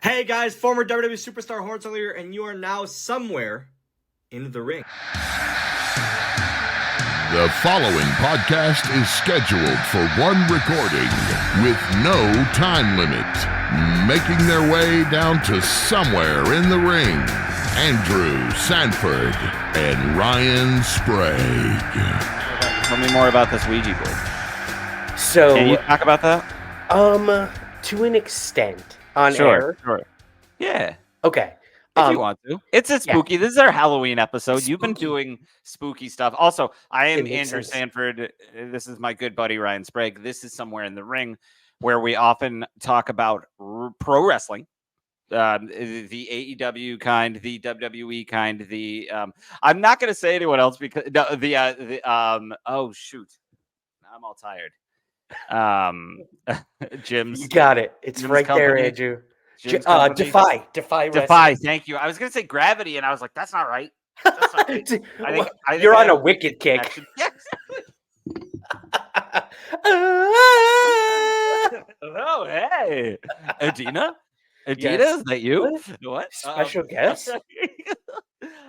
Hey guys, former WWE Superstar Hornswoggle here, and you are now somewhere in the ring. The following podcast is scheduled for one recording with no time limit. Making their way down to somewhere in the ring, Andrew Sanford and Ryan Sprague. Tell me more about this Ouija board. So, can you talk about that? To an extent, on air. Sure. Yeah. Okay. If you want to. It's a spooky. Yeah. This is our Halloween episode. Spooky. You've been doing spooky stuff. Also, I am It makes Andrew sense. Sanford. This is my good buddy, Ryan Sprague. This is Somewhere in the Ring, where we often talk about pro wrestling. The AEW kind, the WWE kind, the I'm not going to say anyone else because oh shoot, I'm all tired. Jim's, You got it. It's Jim's right there, company. Andrew. Jim's company. Defy wrestling. Defy. Thank you. I was going to say Gravity, and I was like, that's not right. That's not right. I think You're I on a have wicked kick. connection. Yes. Oh, hey, Adina. Adina, Yes. is that you? What? Special guest?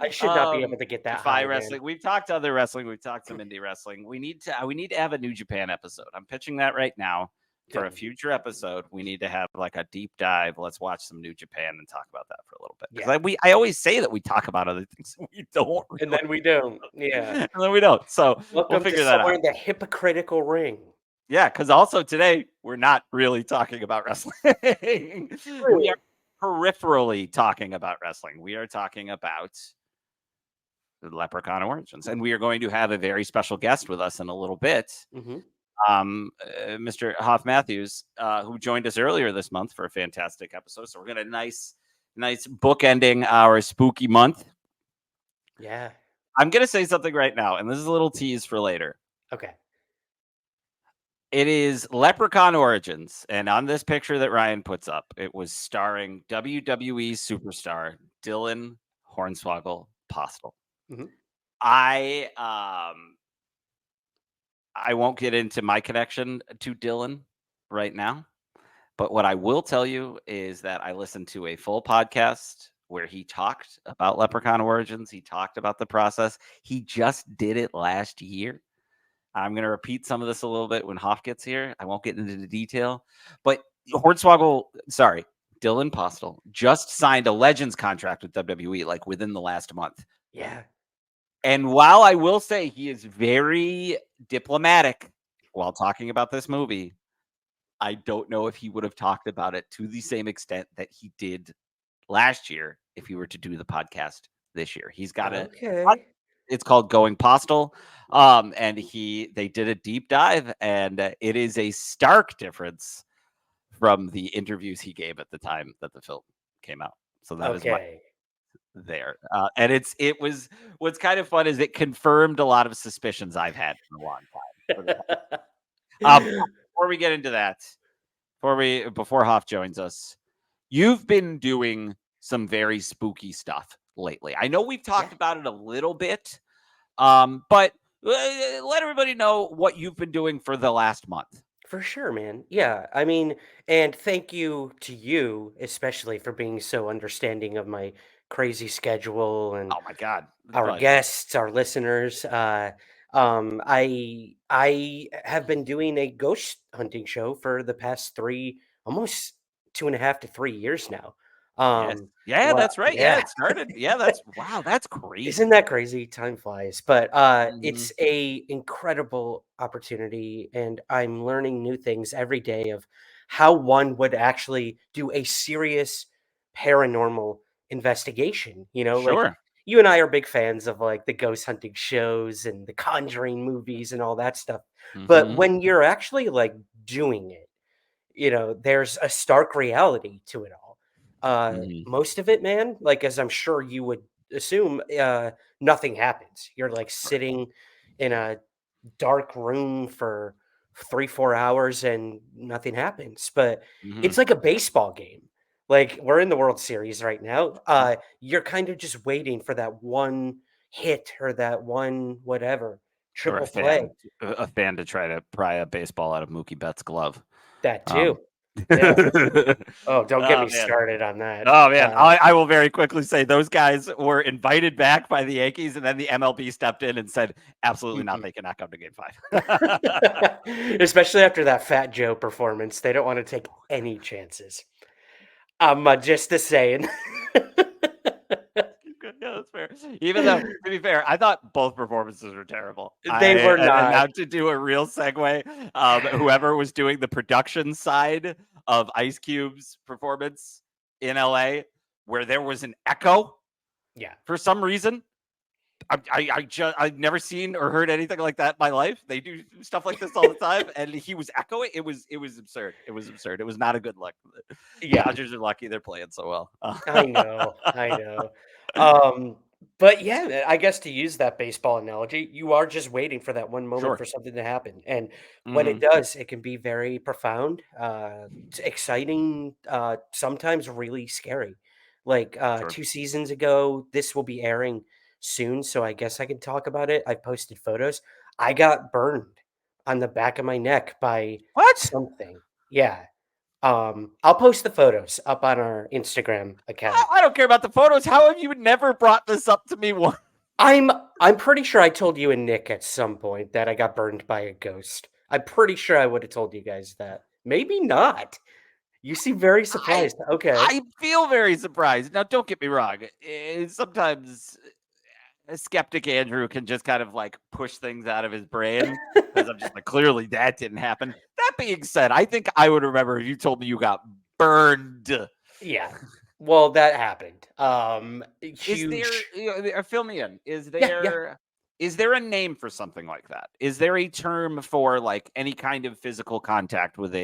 I should not be able to get that Defy high, wrestling. man. We've talked other wrestling. We've talked some indie wrestling. We need to have a New Japan episode. I'm pitching that right now for a future episode. We need to have like a deep dive. Let's watch some New Japan and talk about that for a little bit. Because I always say that we talk about other things, and we don't. Really. And then we don't. Yeah. And then we don't. So Welcome we'll figure to that somewhere out. in the hypocritical ring. Yeah, because also today we're not really talking about wrestling. We are peripherally talking about wrestling. We are talking about the Leprechaun Origins, and we are going to have a very special guest with us in a little bit. Mm-hmm. Mr. Hoff Matthews, who joined us earlier this month for a fantastic episode. So we're going to nice bookending our spooky month. Yeah. I'm going to say something right now, and this is a little tease for later. Okay. It is Leprechaun Origins, and on this picture that Ryan puts up, it was starring WWE Superstar Dylan Hornswoggle Postl. Mm-hmm. I won't get into my connection to Dylan right now, but what I will tell you is that I listened to a full podcast where he talked about Leprechaun Origins. He talked about the process. He just did it last year. I'm going to repeat some of this a little bit when Hoff gets here. I won't get into the detail, but Dylan Postl just signed a Legends contract with WWE like within the last month. Yeah. And while I will say he is very diplomatic while talking about this movie, I don't know if he would have talked about it to the same extent that he did last year if he were to do the podcast this year. He's got it's called Going Postal. And they did a deep dive, and it is a stark difference from the interviews he gave at the time that the film came out. So that is my there. And it was what's kind of fun is it confirmed a lot of suspicions I've had for a long time. Before we get into that, before Hoff joins us, you've been doing some very spooky stuff lately. I know we've talked about it a little bit, but let everybody know what you've been doing for the last month. For sure, man. Yeah, I mean, and thank you to you, especially for being so understanding of my crazy schedule and oh my God, our guests, our listeners. I have been doing a ghost hunting show for the past almost 2.5 to 3 years now. That's right. Yeah, it started. Yeah, that's crazy. Isn't that crazy? Time flies. But it's a incredible opportunity, and I'm learning new things every day of how one would actually do a serious paranormal investigation. Like you and I are big fans of like the ghost hunting shows and the Conjuring movies and all that stuff. But when you're actually like doing it, there's a stark reality to it all. Most of it, man, like as I'm sure you would assume, nothing happens. You're like sitting in a dark room for 3-4 hours and nothing happens. But it's like a baseball game. Like we're in the World Series right now. You're kind of just waiting for that one hit or that one whatever triple play. A fan to try to pry a baseball out of Mookie Betts' glove. That too. Oh, don't get me man. started on that. Oh man, I will very quickly say those guys were invited back by the Yankees, and then the MLB stepped in and said, "Absolutely not. They cannot come to Game 5." Especially after that Fat Joe performance, they don't want to take any chances. Just the saying. Yeah, that's fair. Even though, to be fair, I thought both performances were terrible. They were And not. now to do a real segue, whoever was doing the production side of Ice Cube's performance in LA, where there was an echo, for some reason. I've never seen or heard anything like that in my life. They do stuff like this all the time, and he was echoing. It was absurd. It was absurd. It was not a good look. Yeah. Dodgers are lucky they're playing so well. I know. But yeah, I guess to use that baseball analogy, you are just waiting for that one moment for something to happen. And when it does, it can be very profound, exciting, sometimes really scary. Like 2 seasons ago, this will be airing soon, so I guess I can talk about it. I posted photos. I got burned on the back of my neck by something. Yeah. I'll post the photos up on our Instagram account. I don't care about the photos. How have you never brought this up to me once? I'm pretty sure I told you and Nick at some point that I got burned by a ghost. I'm pretty sure I would have told you guys that. Maybe not. You seem very surprised. Okay. I feel very surprised. Now, don't get me wrong. Sometimes a skeptic Andrew can just kind of like push things out of his brain because I'm just like, clearly that didn't happen. That being said, I think I would remember if you told me you got burned. Yeah. Well, that happened. Huge. Is there, fill me in. Is there a name for something like that? Is there a term for like any kind of physical contact with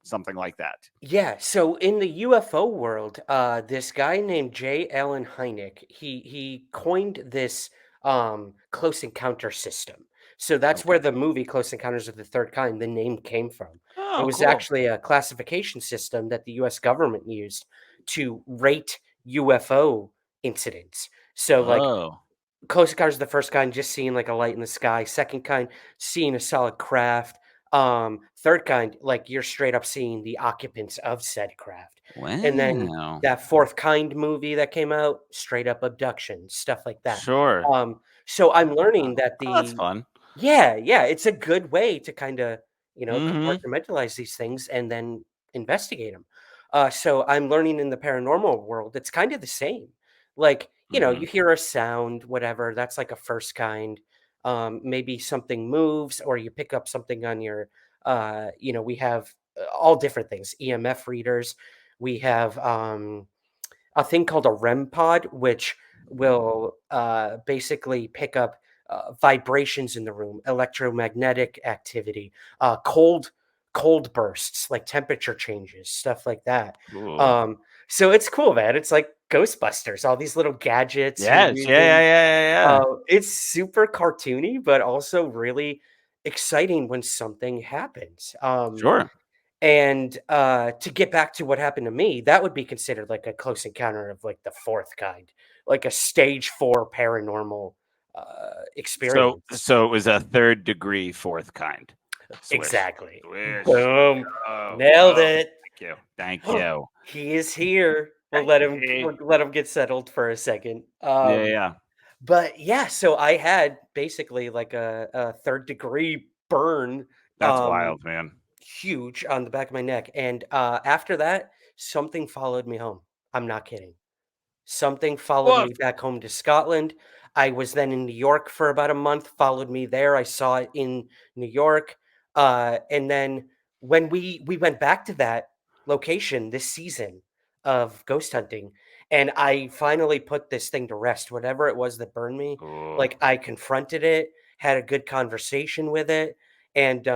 something like that? Yeah, so in the UFO world, this guy named J. Allen Hynek, he coined this close encounter system. So that's where the movie Close Encounters of the Third Kind, the name came from. It was actually a classification system that the US government used to rate UFO incidents. So like Close Encounters of the First Kind, just seeing like a light in the sky. Second kind, seeing a solid craft. Third kind, like you're straight up seeing the occupants of said craft. Wow. And then that Fourth Kind movie that came out, straight up abduction, stuff like that. Sure. So I'm learning that that's fun. Yeah, it's a good way to kind of, compartmentalize these things and then investigate them. So I'm learning in the paranormal world, it's kind of the same. Like, you hear a sound, whatever, that's like a first kind. Maybe something moves or you pick up something on your, we have all different things, EMF readers. We have a thing called a REM pod, which will basically pick up vibrations in the room, electromagnetic activity, cold bursts, like temperature changes, stuff like that. So it's cool, man. It's like Ghostbusters, all these little gadgets. Yes, yeah. It's super cartoony, but also really exciting when something happens. Sure. And to get back to what happened to me, that would be considered like a close encounter of like the fourth kind, like a stage 4 paranormal experience. So it was a 3rd degree fourth kind. Swish. Exactly. Swish. Boom. Nailed it. Thank you. He is here. We'll let him get settled for a second. But yeah, so I had basically like a 3rd degree burn. That's wild, man. Huge on the back of my neck. And after that, something followed me home. I'm not kidding. Something followed me back home to Scotland. I was then in New York for about a month, followed me there. I saw it in New York. And then when we went back to that location this season of ghost hunting, and I finally put this thing to rest, whatever it was that burned me, like I confronted it, had a good conversation with it, and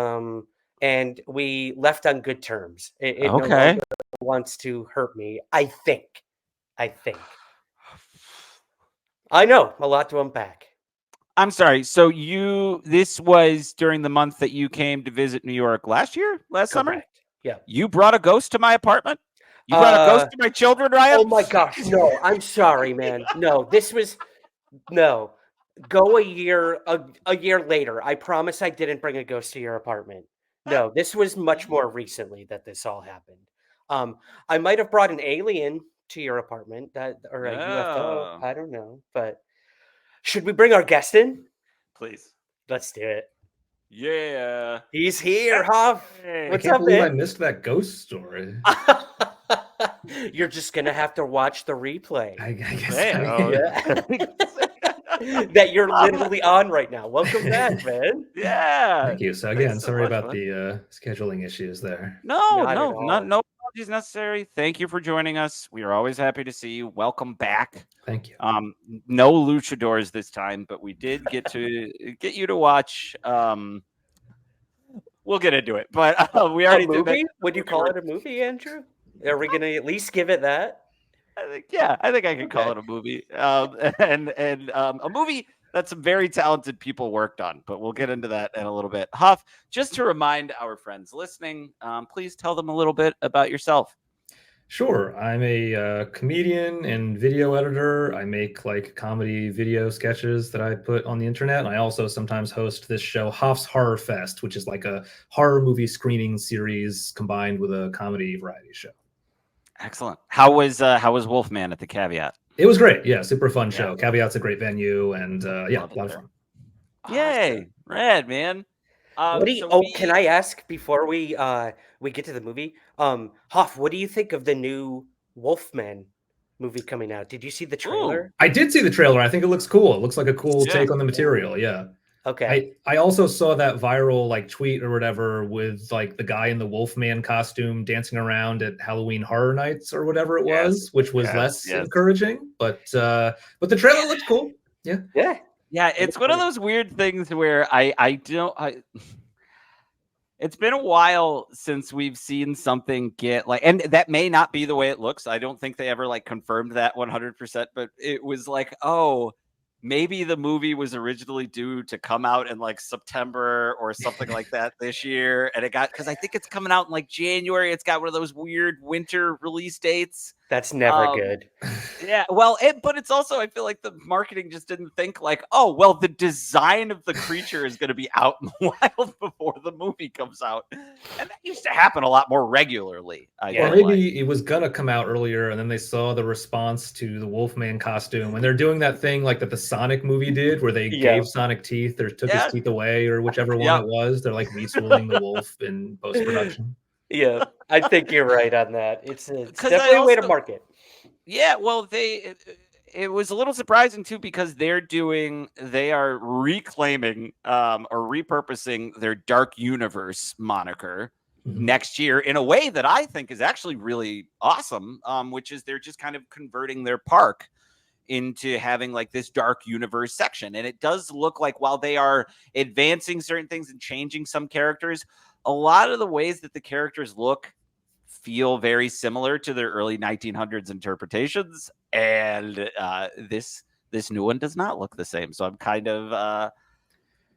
we left on good terms. It no longer wants to hurt me, I think. I know, a lot to unpack. I'm sorry. So this was during the month that you came to visit New York last summer? Yeah. You brought a ghost to my apartment? You brought a ghost to my children, Ryan? Oh my gosh. No, I'm sorry, man. No, go a year later. I promise I didn't bring a ghost to your apartment. No, this was much more recently that this all happened. I might have brought an alien to your apartment or a UFO. Oh, I don't know, but should we bring our guest in? please. Let's do it. Yeah. He's here, Hoff. Hey. I What's can't up, believe I man? missed that ghost story. You're just gonna have to watch the replay I guess. Hey, that you're literally on right now. Welcome back, man. Yeah. Thank you. So again, Thanks so sorry much, about man. the scheduling issues there. No, Not at no, all. no apologies necessary. Thank you for joining us. We are always happy to see you. Welcome back. Thank you. No luchadors this time, but we did get you to watch. We'll get into it, but we already A movie? did. Would you call it a movie, Andrew? Are we gonna at least give it that? I think I can call it a movie. And a movie that some very talented people worked on, but we'll get into that in a little bit. Hoff, just to remind our friends listening, please tell them a little bit about yourself. Sure. I'm a comedian and video editor. I make like comedy video sketches that I put on the internet. And I also sometimes host this show, Hoff's Horror Fest, which is like a horror movie screening series combined with a comedy variety show. Excellent. How was Wolfman at the Caveat? It was great. Yeah, super fun show. Caveat's a great venue, and yeah, a lot of fun. Yay, rad, man. Can I ask before we get to the movie? Hoff, what do you think of the new Wolfman movie coming out? Did you see the trailer? I did see the trailer. I think it looks cool. It looks like a cool take on the material. Yeah. Okay. I also saw that viral like tweet or whatever with like the guy in the Wolfman costume dancing around at Halloween Horror Nights or whatever it was, which was less encouraging. But the trailer looked cool. Yeah. Yeah. Yeah, it's one of those weird things where it's been a while since we've seen something get like, and that may not be the way it looks. I don't think they ever like confirmed that 100%, but it was like, oh, maybe the movie was originally due to come out in like September or something like that this year. And it got, because I think it's coming out in like January. It's got one of those weird winter release dates. That's never good. Yeah, well, but it's also, I feel like the marketing just didn't think like, oh, well, the design of the creature is going to be out in the wild before the movie comes out. And that used to happen a lot more regularly. Maybe it was going to come out earlier, and then they saw the response to the Wolfman costume, and they're doing that thing like that the Sonic movie did, where they gave Sonic teeth or took his teeth away or whichever one it was. They're like retooling the wolf in post-production. Yeah, I think you're right on that. It's definitely a way to market. Yeah, well, it was a little surprising too because they are reclaiming or repurposing their Dark Universe moniker next year in a way that I think is actually really awesome, which is they're just kind of converting their park into having like this Dark Universe section. And it does look like while they are advancing certain things and changing some characters, a lot of the ways that the characters feel very similar to their early 1900s interpretations. And this new one does not look the same. So I'm kind of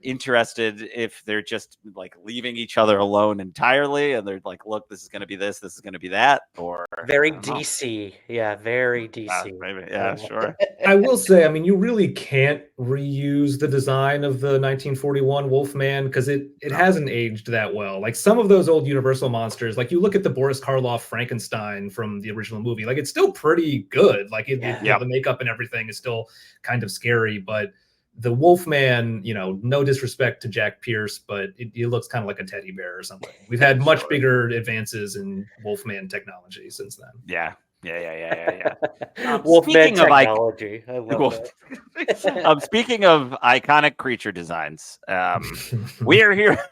interested if they're just like leaving each other alone entirely and they're like, look, this is going to be this is going to be that, or very DC. Yeah, very DC. Maybe. Yeah, sure. I will say, I mean, you really can't reuse the design of the 1941 Wolfman because it hasn't aged that well. Like some of those old Universal monsters, like you look at the Boris Karloff Frankenstein from the original movie, like it's still pretty good. Like the makeup and everything is still kind of scary, but the Wolfman, no disrespect to Jack Pierce, but it looks kind of like a teddy bear or something. We've had much bigger advances in Wolfman technology since then. Yeah. Wolfman technology. I love that. Speaking of iconic creature designs, we are here.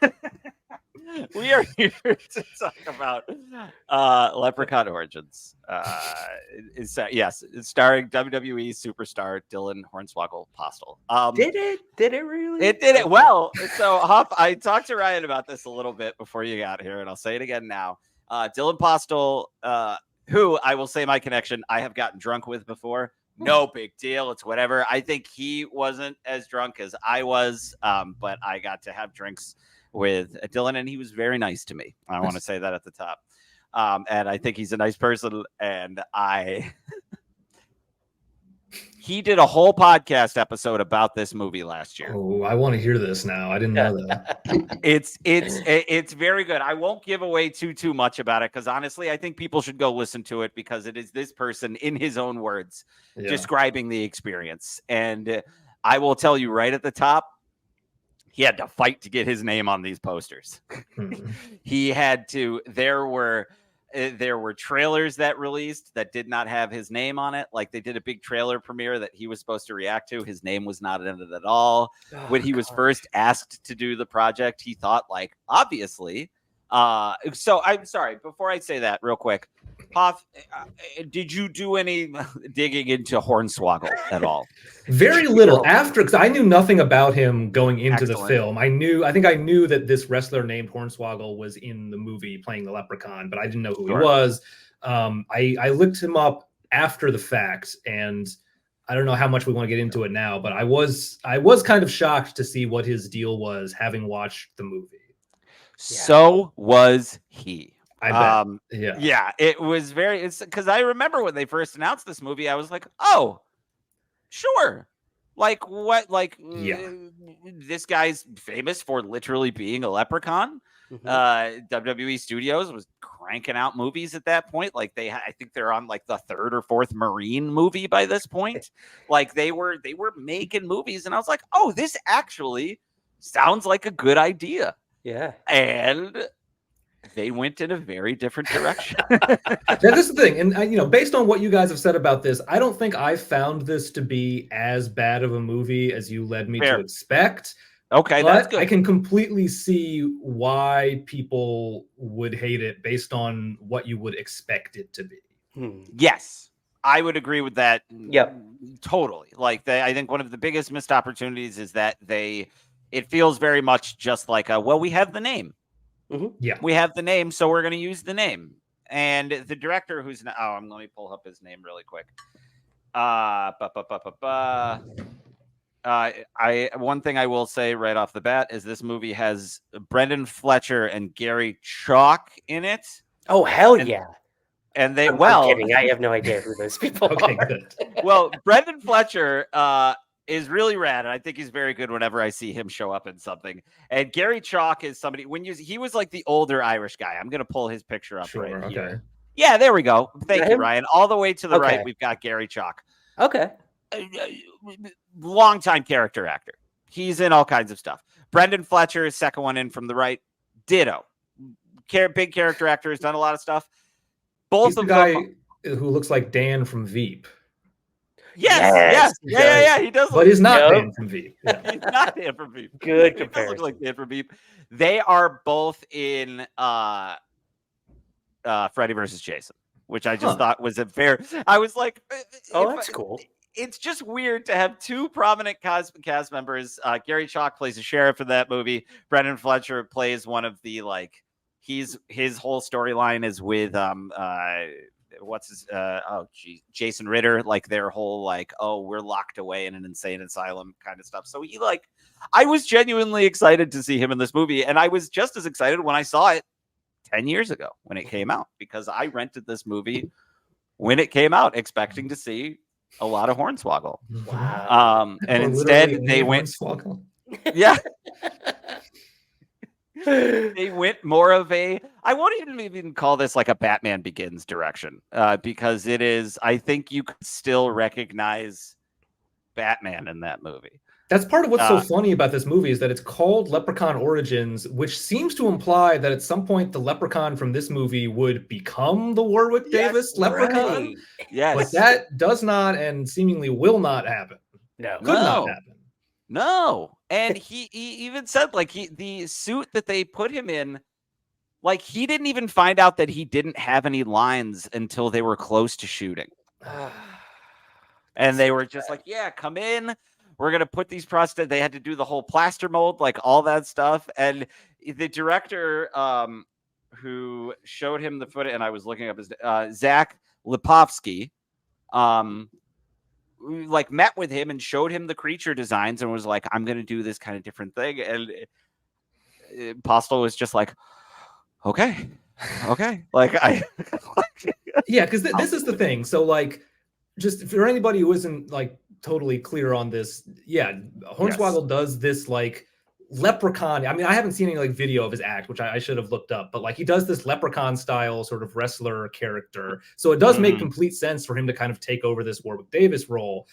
We are here to talk about Leprechaun Origins. It's starring WWE Superstar Dylan Hornswoggle Postl. Did it really? It did it well. So, Hoff, I talked to Ryan about this a little bit before you got here, and I'll say it again now. Dylan Postl, who I will say my connection, I have gotten drunk with before. No big deal. It's whatever. I think he wasn't as drunk as I was, but I got to have drinks with Dylan, and he was very nice to me. I want to say that at the top. And I think he's a nice person, and He did a whole podcast episode about this movie last year. Oh, I want to hear this now. I didn't know that. It's very good. I won't give away too much about it because honestly, I think people should go listen to it because it is this person in his own words describing the experience. And I will tell you right at the top, he had to fight to get his name on these posters. He had to. There were trailers that released that did not have his name on it. Like they did a big trailer premiere that he was supposed to react to. His name was not in it at all. When he was first asked to do the project, he thought like, obviously. So I'm sorry. Before I say that real quick, Hoff, did you do any digging into Hornswoggle at all? Very little because I knew nothing about him going into the film. I think I knew that this wrestler named Hornswoggle was in the movie playing the Leprechaun, but I didn't know who he was. I looked him up after the fact, and I don't know how much we want to get into it now, but I was kind of shocked to see what his deal was, having watched the movie. So was he. I bet. Yeah, it was it's because I remember when they first announced this movie, I was like, oh, sure. Like what? Like this guy's famous for literally being a leprechaun. WWE Studios was cranking out movies at that point. Like I think they're on like the 3rd or 4th Marine movie by this point. Like they were making movies, and I was like, oh, this actually sounds like a good idea. Yeah, and they went in a very different direction. That is the thing. And, based on what you guys have said about this, I don't think I found this to be as bad of a movie as you led me to expect. Okay, that's good. I can completely see why people would hate it based on what you would expect it to be. Yes, I would agree with that. Yep. Totally. Like, I think one of the biggest missed opportunities is that it feels very much just like, we have the name. Yeah, we have the name, so we're going to use the name. And the director, who's now, let me pull up his name really quick. One thing I will say right off the bat is this movie has Brendan Fletcher and Gary Chalk in it. Oh hell yeah! And I'm kidding. I have no idea who those people are. Good. Well, Brendan Fletcher is really rad, and I think he's very good whenever I see him show up in something. And Gary Chalk is somebody he was like the older Irish guy. I'm gonna pull his picture up right here. Yeah, there we go. Thank you, Ryan. All the way to the right, we've got Gary Chalk. Okay. Longtime character actor. He's in all kinds of stuff. Brendan Fletcher is second one in from the right. Ditto. Big character actor, has done a lot of stuff. Both of them. Who looks like Dan from Veep. Yes. Yeah. He does. But he's not Dan from Veep. Yeah. He's not Dan from Veep. Good he comparison. Does look like Dan from Veep. They are both in Freddy versus Jason, which I just thought was I was like, that's cool. It's just weird to have two prominent cast members. Gary Chalk plays a sheriff in that movie. Brendan Fletcher plays one of the his whole storyline is with Jason Ritter, like their whole we're locked away in an insane asylum kind of stuff. So I was genuinely excited to see him in this movie, and I was just as excited when I saw it 10 years ago when it came out, because I rented this movie when it came out expecting to see a lot of Hornswoggle. Wow. And instead they went yeah. They went more of I won't even call this like a Batman Begins direction, because it is, I think you could still recognize Batman in that movie. That's part of what's so funny about this movie, is that it's called Leprechaun Origins, which seems to imply that at some point the Leprechaun from this movie would become the Warwick Davis Leprechaun. Right. Yes. But that does not and seemingly will not happen. Could not happen. No. And he even said, the suit that they put him in, he didn't even find out that he didn't have any lines until they were close to shooting. And they were just like, yeah, come in. We're going to put these prosthetics. They had to do the whole plaster mold, all that stuff. And the director who showed him the footage, and I was looking up his Zach Lipovsky, met with him and showed him the creature designs and was like, I'm going to do this kind of different thing. And Postl was just like, okay. Yeah, because this is the thing. So just for anybody who isn't like totally clear on this, yeah, Hornswoggle does this like Leprechaun. I mean, I haven't seen any like video of his act, which I should have looked up, but like he does this Leprechaun style sort of wrestler character. So it does make complete sense for him to kind of take over this Warwick Davis role.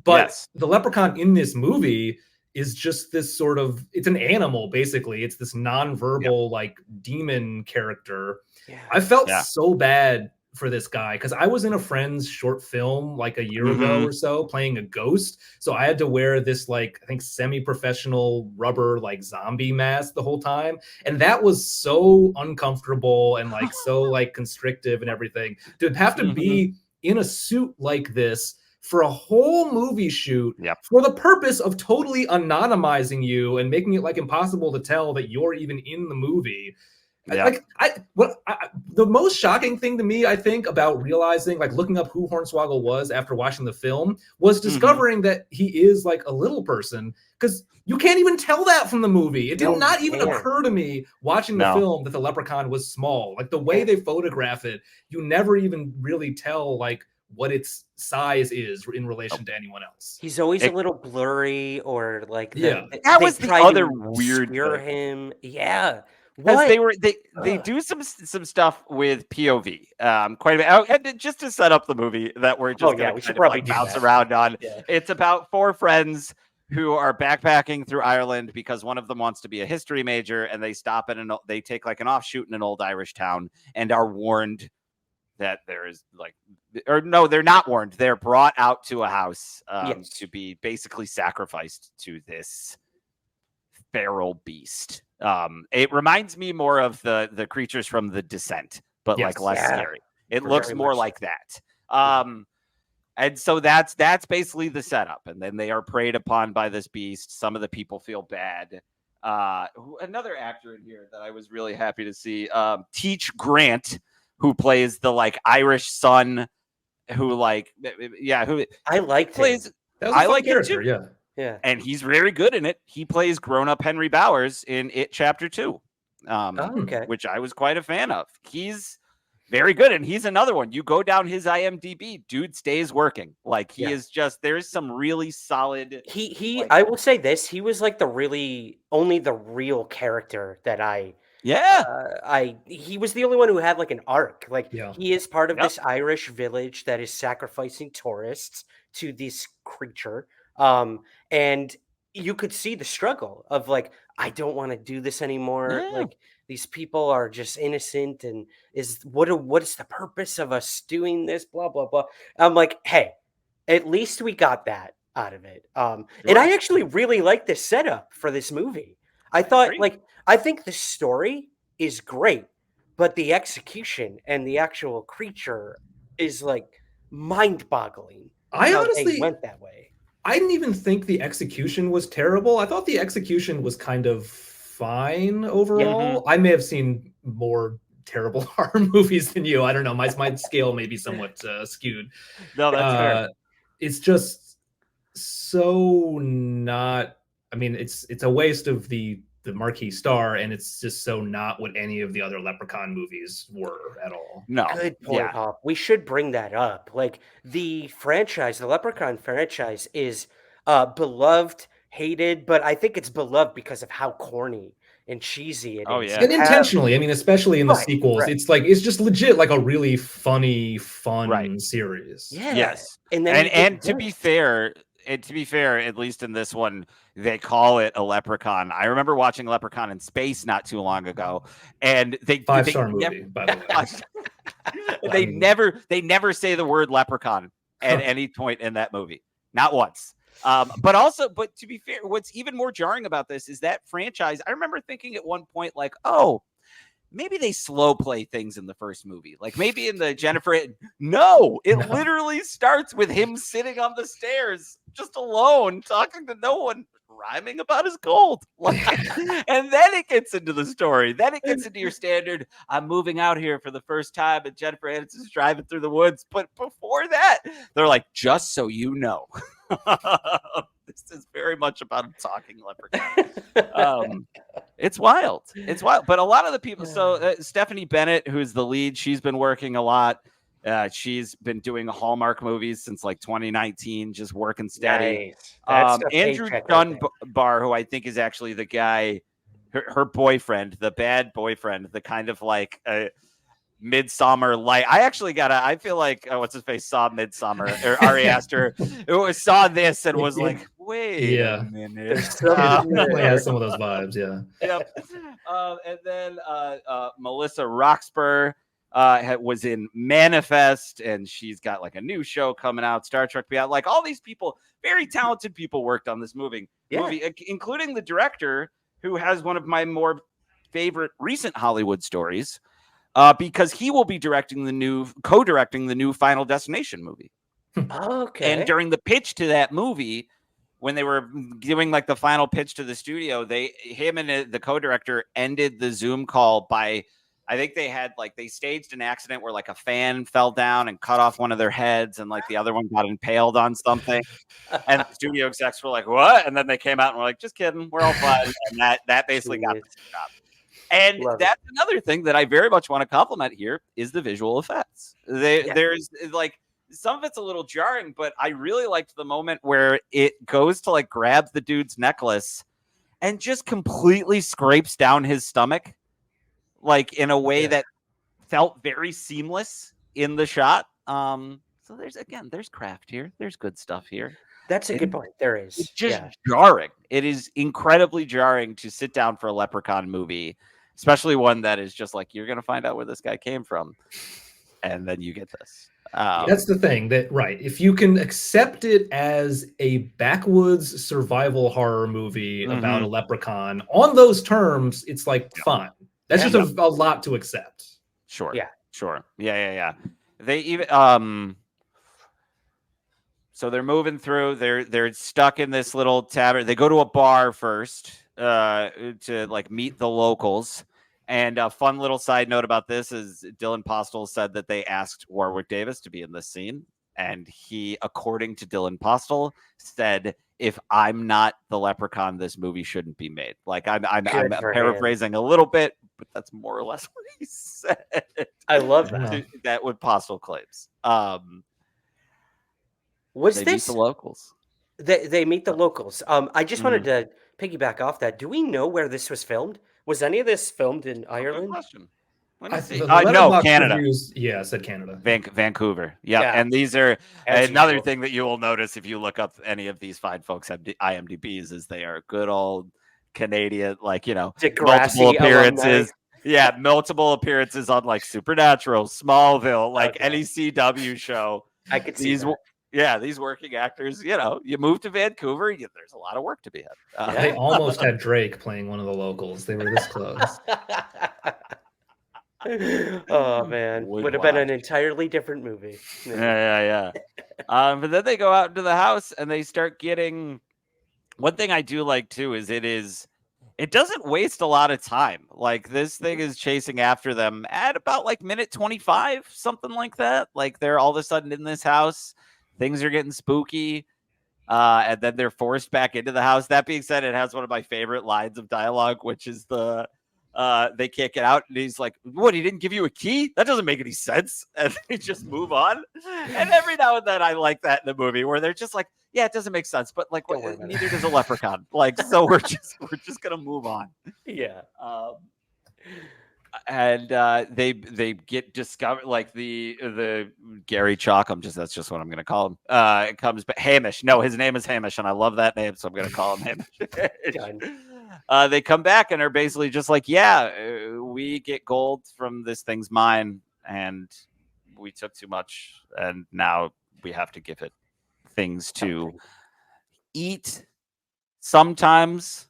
But the Leprechaun in this movie is just this sort of, it's an animal, basically. It's this nonverbal like demon character. I felt so bad for this guy because I was in a friend's short film like a year ago or so playing a ghost. So I had to wear this like, I think semi-professional rubber like zombie mask the whole time. And that was so uncomfortable and like so like constrictive and everything. To have to be in a suit like this for a whole movie shoot for the purpose of totally anonymizing you and making it like impossible to tell that you're even in the movie. The most shocking thing to me, I think, about realizing, like looking up who Hornswoggle was after watching the film, was discovering that he is like a little person, because you can't even tell that from the movie. It did not even occur to me watching the film that the Leprechaun was small. Like the way they photograph it, you never even really tell like what its size is in relation to anyone else. He's always a little blurry, or like that was the other weird thing. Because they do some stuff with POV quite a bit. Oh, and just to set up the movie that we're just going to probably bounce around on. It's about 4 friends who are backpacking through Ireland because one of them wants to be a history major, and they stop they take like an offshoot in an old Irish town and are warned that there is like, or no, they're not warned. They're brought out to a house to be basically sacrificed to this feral beast. It reminds me more of the creatures from The Descent, but like less scary. It looks more like that. And so that's basically the setup. And then they are preyed upon by this beast. Some of the people feel bad. Another actor in here that I was really happy to see, Teach Grant, who plays the like Irish son, who like, who I liked plays. I like him too. Yeah. And he's very good in it. He plays grown-up Henry Bowers in It Chapter 2, which I was quite a fan of. He's very good, and he's another one. You go down his IMDb, dude stays working. Like, he is just, there's some really solid... I will say this, he was like only the real character that he was the only one who had like an arc. Like, he is part of this Irish village that is sacrificing tourists to this creature. And you could see the struggle of like, I don't want to do this anymore. Like, these people are just innocent, and what is the purpose of us doing this? Blah, blah, blah. I'm like, hey, at least we got that out of it. And I actually really like this setup for this movie. I thought, I think the story is great, but the execution and the actual creature is like mind-boggling. I honestly went that way. I didn't even think the execution was terrible. I thought the execution was kind of fine overall. I may have seen more terrible horror movies than you. I don't know. My scale may be somewhat skewed. No, that's fair. It's just so not. I mean, it's a waste of the marquee star, and it's just so not what any of the other Leprechaun movies were at all. No. Good point, Hoff. We should bring that up. Like, the Leprechaun franchise is beloved, hated, but I think it's beloved because of how corny and cheesy it is. And intentionally. I mean, especially in the sequels, it's just legit like a really funny, fun series. And to be fair, at least in this one, they call it a Leprechaun. I remember watching Leprechaun in Space not too long ago, and they 5-star movie, by the way. they never say the word leprechaun at any point in that movie, not once. But to be fair, what's even more jarring about this is that franchise. I remember thinking at one point, like, oh, maybe they slow play things in the first movie. Like maybe in the Jennifer. No, it literally starts with him sitting on the stairs just alone, talking to no one, rhyming about his cold. And then it gets into the story. Then it gets into your standard, I'm moving out here for the first time, and Jennifer Aniston's driving through the woods. But before that, they're like, just so you know. This is very much about a talking leprechaun. It's wild. But a lot of the people, so Stephanie Bennett, who's the lead, she's been working a lot. She's been doing Hallmark movies since like 2019, just working steady. Nice. That's a Andrew paycheck right there. Dunbar, who I think is actually the guy, her boyfriend, the bad boyfriend, the kind of like Midsummer light. I feel like what's his face saw Midsummer, or Ari Aster, who saw this and was like, wait a minute. Definitely has some of those vibes, yeah. Yep. And then Melissa Roxburgh was in Manifest, and she's got like a new show coming out, Star Trek Beyond. Like all these people, very talented people worked on this movie, including the director, who has one of my more favorite recent Hollywood stories, because he will be co-directing the new Final Destination movie. Okay. And during the pitch to that movie, when they were doing like the final pitch to the studio, him and the co-director ended the Zoom call by, I think they staged an accident where like a fan fell down and cut off one of their heads, and like the other one got impaled on something. And the studio execs were like, "What?" And then they came out and were like, "Just kidding, we're all fine." And that basically got the job. And that's another thing that I very much want to compliment here is the visual effects. There's like, some of it's a little jarring, but I really liked the moment where it goes to like grab the dude's necklace and just completely scrapes down his stomach, like in a way that felt very seamless in the shot. So there's craft here. There's good stuff here. That's a good point. There is. It's just jarring. It is incredibly jarring to sit down for a Leprechaun movie, especially one that is just like, you're going to find out where this guy came from. And then you get this. That's the thing, that right, if you can accept it as a backwoods survival horror movie about a leprechaun on those terms, it's like fine. That's just a lot to accept. Sure. Yeah. They even so they're moving through, they're stuck in this little tavern. They go to a bar first to like meet the locals. And a fun little side note about this is Dylan Postl said that they asked Warwick Davis to be in this scene. And he, according to Dylan Postl, said, if I'm not the Leprechaun, this movie shouldn't be made. Like I'm paraphrasing a little bit, but that's more or less what he said. I love that. That what Postl claims. Was this the locals? They meet the locals. I just wanted to piggyback off that. Do we know where this was filmed? Was any of this filmed in Ireland? Good question. Let me see. No, Canada. Reviews, said Canada. Vancouver. Yeah. And these are another thing that you will notice if you look up any of these fine folks' IMDb's is they are good old Canadian, like, multiple appearances. Alumni. Yeah, multiple appearances on like Supernatural, Smallville, like any CW show. I could see that. Yeah, these working actors, you move to Vancouver, there's a lot of work to be had. They almost had Drake playing one of the locals. They were this close. Oh, man. Would have been an entirely different movie. Yeah. But then they go out into the house and they start getting... One thing I do like, too, is it doesn't waste a lot of time. Like, this thing is chasing after them at about, like, minute 25, something like that. Like, they're all of a sudden in this house. Things are getting spooky, and then they're forced back into the house. That being said, it has one of my favorite lines of dialogue, which is they can't get out, and he's like, "What? He didn't give you a key? That doesn't make any sense." And they just move on. And every now and then, I like that in the movie where they're just like, "Yeah, it doesn't make sense," but like, neither does a leprechaun. Like, so we're just gonna move on. Yeah. And they get discovered, like the Gary Chalkham, that's just what I'm gonna call him. It comes, but Hamish. No, his name is Hamish, and I love that name, so I'm gonna call him Hamish. They come back and are basically just like, we get gold from this thing's mine, and we took too much, and now we have to give it things to eat sometimes.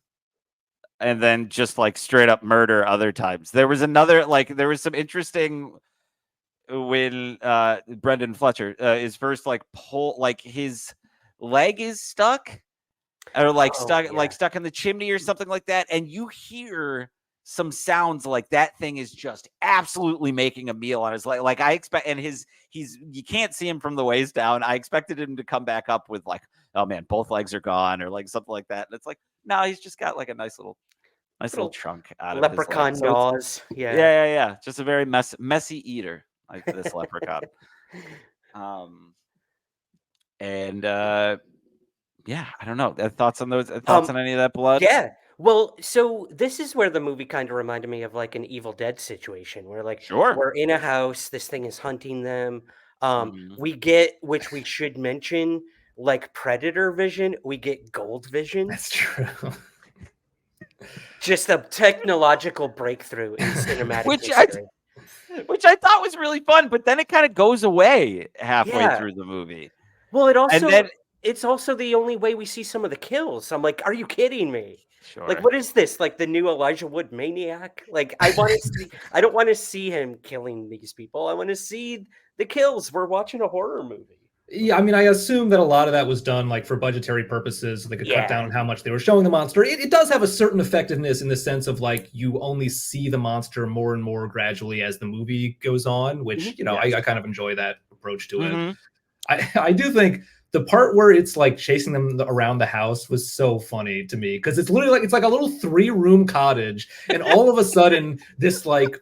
And then just like straight up murder other times. There was some interesting when Brendan Fletcher is first like pull, like his leg is stuck or like stuck in the chimney or something like that. And you hear some sounds like that thing is just absolutely making a meal on his leg. Like I expect, and you can't see him from the waist down. I expected him to come back up with like, oh man, both legs are gone or like something like that. And it's like, no, he's just got like a nice little chunk out of leprechaun his leg. jaws. Yeah. Just a very messy eater, like this leprechaun. And yeah, I don't know. Thoughts on those? Thoughts on any of that blood? Yeah. Well, so this is where the movie kind of reminded me of like an Evil Dead situation where like Sure. we're in a house, this thing is hunting them. Mhm. We get, which we should mention, like Predator vision, we get gold vision. That's true. Just a technological breakthrough in cinematic Which I thought was really fun, but then it kind of goes away halfway Yeah. through the movie. Well, then it's also the only way we see some of the kills. I'm like, are you kidding me? sure. Like, what is this? Like the new Elijah Wood Maniac? Like, I want to see. I don't want to see him killing these people. I want to see the kills. We're watching a horror movie. Yeah, I mean, I assume that a lot of that was done like for budgetary purposes, so they could cut down on how much they were showing the monster. It does have a certain effectiveness in the sense of like you only see the monster more and more gradually as the movie goes on, which you know I kind of enjoy that approach to it. I do think the part where it's like chasing them around the house was so funny to me because it's literally like it's like a little 3-room cottage, and all of a sudden this like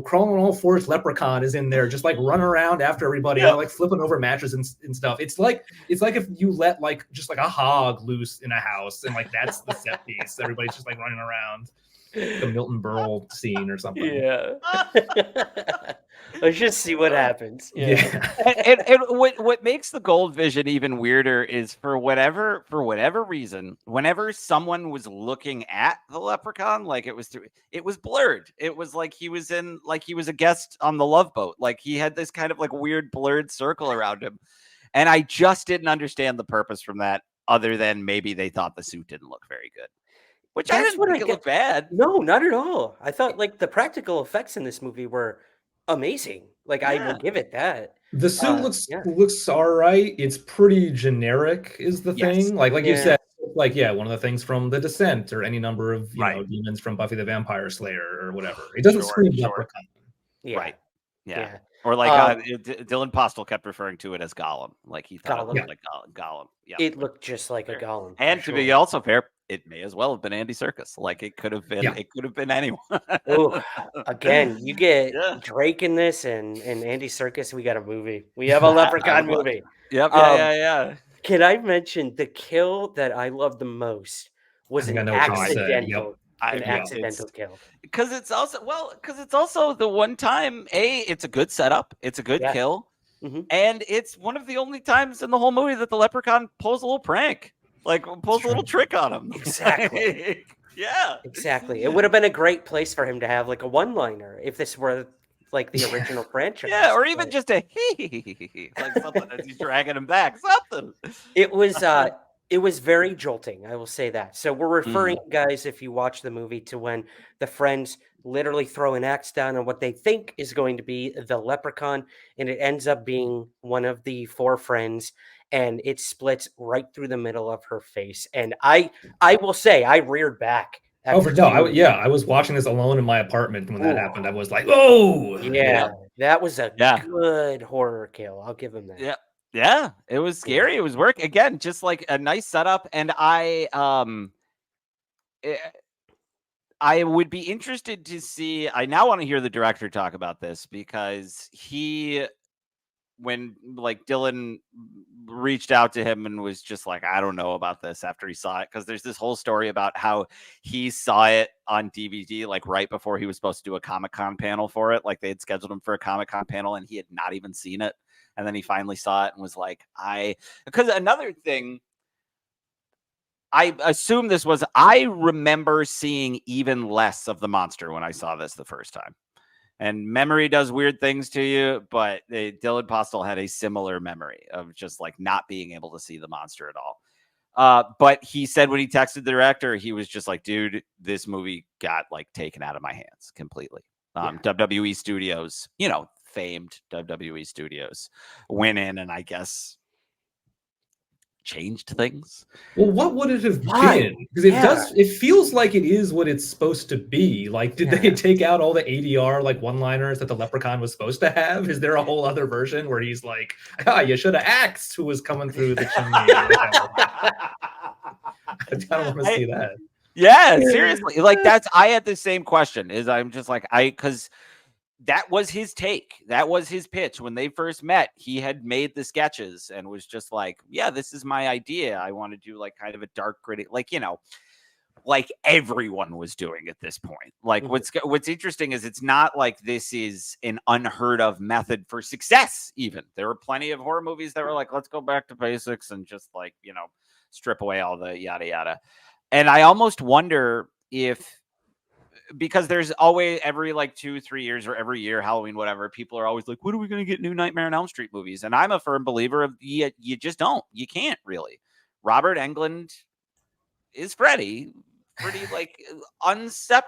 crawling on all fours leprechaun is in there just like running around after everybody, like flipping over mattresses and stuff. It's like if you let like just like a hog loose in a house and like that's the set piece. Everybody's just like running around. The Milton Berle scene or something. Yeah. Let's just see what happens. Yeah. and what makes the gold vision even weirder is for whatever reason, whenever someone was looking at the leprechaun, like it was blurred. It was like he was a guest on the Love Boat. Like he had this kind of like weird blurred circle around him. And I just didn't understand the purpose from that, other than maybe they thought the suit didn't look very good. Which I didn't think it looked bad. No, not at all. I thought like the practical effects in this movie were amazing. Like I will give it that. The suit looks all right. It's pretty generic, is the thing. Like you said, like one of the things from The Descent or any number of you know demons from Buffy the Vampire Slayer or whatever. It doesn't scream leprechaun. Right. Yeah. Or like Dylan Postl kept referring to it as Gollum. Like he thought it looked like Gollum. Yeah. It looked just like a Gollum. And to be also fair, it may as well have been Andy Serkis. Like it could have been anyone. Ooh, again, you get Drake in this and Andy Serkis. We got a movie. We have a Leprechaun movie. Yep. Yeah. Can I mention the kill that I love the most was an accidental kill? Because it's also the one time it's a good setup, it's a good kill, and it's one of the only times in the whole movie that the leprechaun pulls a little prank, like pulls a little trick on him. Exactly. Yeah, exactly. It would have been a great place for him to have like a one-liner if this were like the original franchise. Yeah, or even just a like something as he's dragging him back. Something. It was very jolting, I will say that. So we're referring, guys, if you watch the movie, to when the friends literally throw an axe down on what they think is going to be the leprechaun, and it ends up being one of the 4 friends, and it splits right through the middle of her face. And I will say, I reared back. I was watching this alone in my apartment when that happened. I was like, oh! Yeah, that was a good horror kill. I'll give him that. Yeah, it was scary. It was work again, just like a nice setup. And I would be interested to see. I now want to hear the director talk about this because when like Dylan reached out to him and was just like, I don't know about this after he saw it, because there's this whole story about how he saw it on DVD like right before he was supposed to do a Comic-Con panel for it. Like they had scheduled him for a Comic-Con panel and he had not even seen it. And then he finally saw it and was like, because another thing, I assume this was, I remember seeing even less of the monster when I saw this the first time. And memory does weird things to you, but Dylan Postl had a similar memory of just like not being able to see the monster at all. But he said when he texted the director, he was just like, dude, this movie got like taken out of my hands completely. WWE Studios, famed WWE Studios went in and I guess changed things. Well, what would it have been? Because it feels like it is what it's supposed to be. Like, did they take out all the ADR like one-liners that the leprechaun was supposed to have? Is there a whole other version where he's like, you should have axed who was coming through the chimney? I don't want to see that. Yeah, seriously. Like I had the same question. I'm just like, because that was his take. That was his pitch. When they first met, he had made the sketches and was just like, yeah, this is my idea. I want to do like kind of a dark, gritty, like, you know, like everyone was doing at this point. Like what's interesting is it's not like this is an unheard of method for success. Even there were plenty of horror movies that were like, let's go back to basics and just like, you know, strip away all the yada yada. And I almost wonder if, because there's always every like 2-3 years or every year, Halloween, whatever, people are always like, when are we going to get new Nightmare on Elm Street movies? And I'm a firm believer of you just don't. You can't really. Robert Englund is Freddy. Pretty like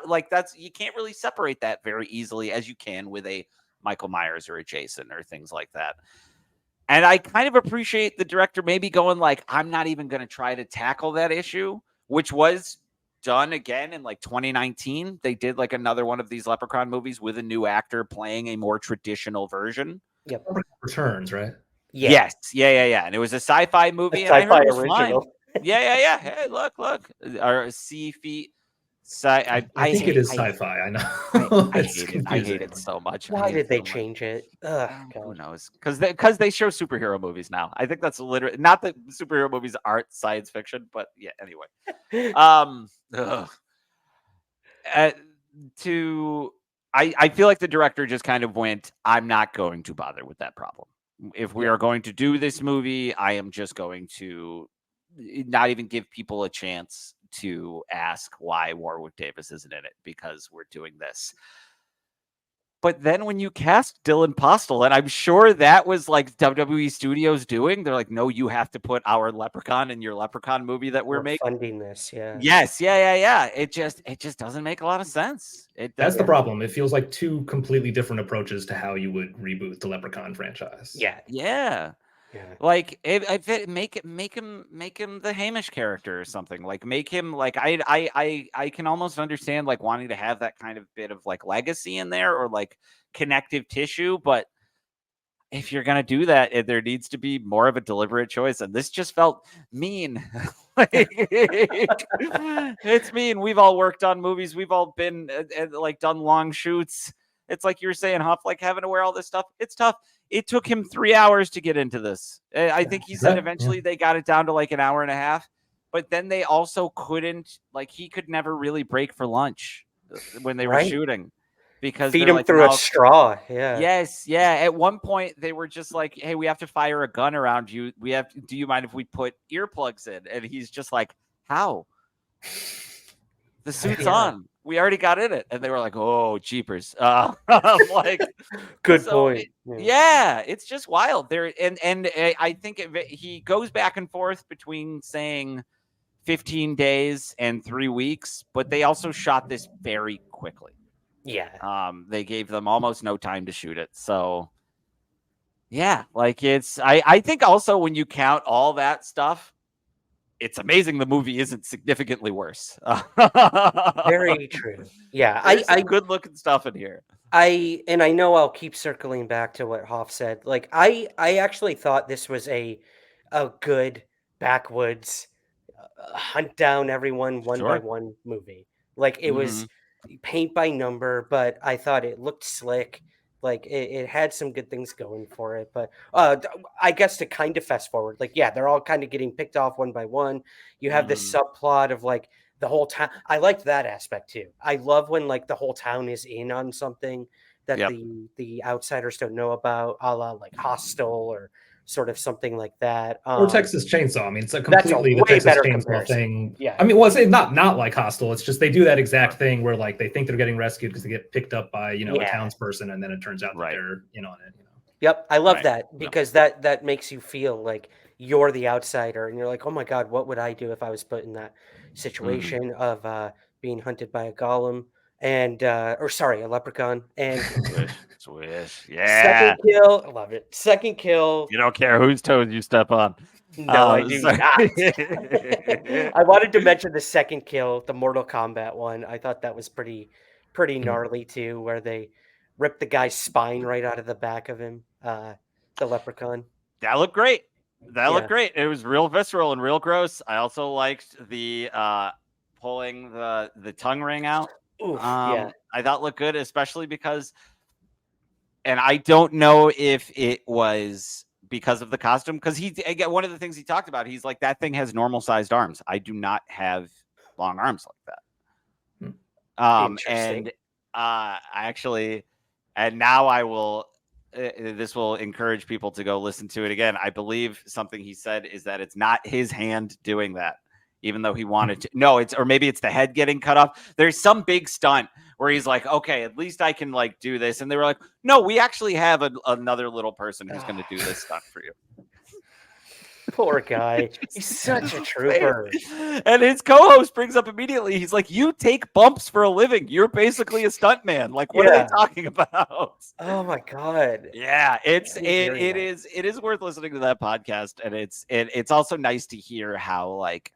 like that's, you can't really separate that very easily as you can with a Michael Myers or a Jason or things like that. And I kind of appreciate the director maybe going like, I'm not even going to try to tackle that issue, which was done again in like 2019. They did like another one of these Leprechaun movies with a new actor playing a more traditional version. Yep. Returns, right? Yeah. Yes. Yeah. And it was a sci-fi movie. And I heard it was original. Fine. Yeah. Hey, look. Our sea feet. I think it is sci-fi. I know. I hate it so much. Why did they change it? Who knows? Because they show superhero movies now. I think that's literally not that superhero movies aren't science fiction, but yeah. Anyway, I feel like the director just kind of went, I'm not going to bother with that problem. If we are going to do this movie, I am just going to not even give people a chance to ask why Warwick Davis isn't in it, because we're doing this. But then when you cast Dylan Postl, and I'm sure that was like WWE Studios doing, they're like, no, you have to put our Leprechaun in your Leprechaun movie that we're making. Funding this, yeah. Yes, yeah. It just doesn't make a lot of sense. That's the problem. It feels like two completely different approaches to how you would reboot the Leprechaun franchise. Yeah. Like make him the Hamish character or something. Like make him like I can almost understand like wanting to have that kind of bit of like legacy in there or like connective tissue, but if you're gonna do that, there needs to be more of a deliberate choice. And this just felt mean. It's mean. We've all worked on movies. We've all been like done long shoots. It's like you were saying, Huff, like having to wear all this stuff. It's tough. It took him 3 hours to get into this. I think he said eventually they got it down to like an hour and a half, but then they also couldn't, like he could never really break for lunch when they were shooting because feed him like, through a straw. Yeah. Yes. Yeah. At one point they were just like, hey, we have to fire a gun around you. Do you mind if we put earplugs in? And he's just like, how? The suit's on. We already got in it. And they were like, oh, jeepers. I'm like, good point. Yeah, it's just wild there. And I think he goes back and forth between saying 15 days and 3 weeks, but they also shot this very quickly. Yeah. They gave them almost no time to shoot it. So yeah, like I think also when you count all that stuff, it's amazing the movie isn't significantly worse. Very true. Yeah, I good looking stuff in here. I know I'll keep circling back to what Hoff said. Like I actually thought this was a good backwoods hunt down everyone one by one movie. Like it was paint by number, but I thought it looked slick. Like it had some good things going for it, but I guess to kind of fast forward, like, yeah, they're all kind of getting picked off one by one. You have this subplot of like the whole town. I liked that aspect too. I love when like the whole town is in on something that the outsiders don't know about, a la like Hostel or sort of something like that. Or Texas Chainsaw. I mean, it's a completely the Texas Chainsaw thing. Yeah. I mean, well, it's not like Hostel. It's just they do that exact thing where like they think they're getting rescued because they get picked up by, a townsperson, and then it turns out that they're in on it. Yep. I love that because that makes you feel like you're the outsider and you're like, oh my God, what would I do if I was put in that situation of being hunted by a golem? And a leprechaun. And Swish. Yeah. Second kill. I love it. Second kill. You don't care whose toes you step on. No, I do not. I wanted to mention the second kill, the Mortal Kombat one. I thought that was pretty gnarly too, where they ripped the guy's spine right out of the back of him. The leprechaun. That looked great. Looked great. It was real visceral and real gross. I also liked the pulling the tongue ring out. Oof, I thought looked good, especially because And I don't know if it was because of the costume, because again, one of the things he talked about, he's like, that thing has normal sized arms. I do not have long arms like that. Interesting. And actually, and now I will. This will encourage people to go listen to it again. I believe something he said is that it's not his hand doing that, even though he wanted to. No, or maybe it's the head getting cut off. There's some big stunt where he's like, okay, at least I can like do this. And they were like, no, we actually have another little person who's going to do this stunt for you. Poor guy. He's such a trooper. And his co-host brings up immediately, he's like, you take bumps for a living. You're basically a stuntman. Like, what are they talking about? Oh my God. Yeah, it is worth listening to that podcast. And it's also nice to hear how like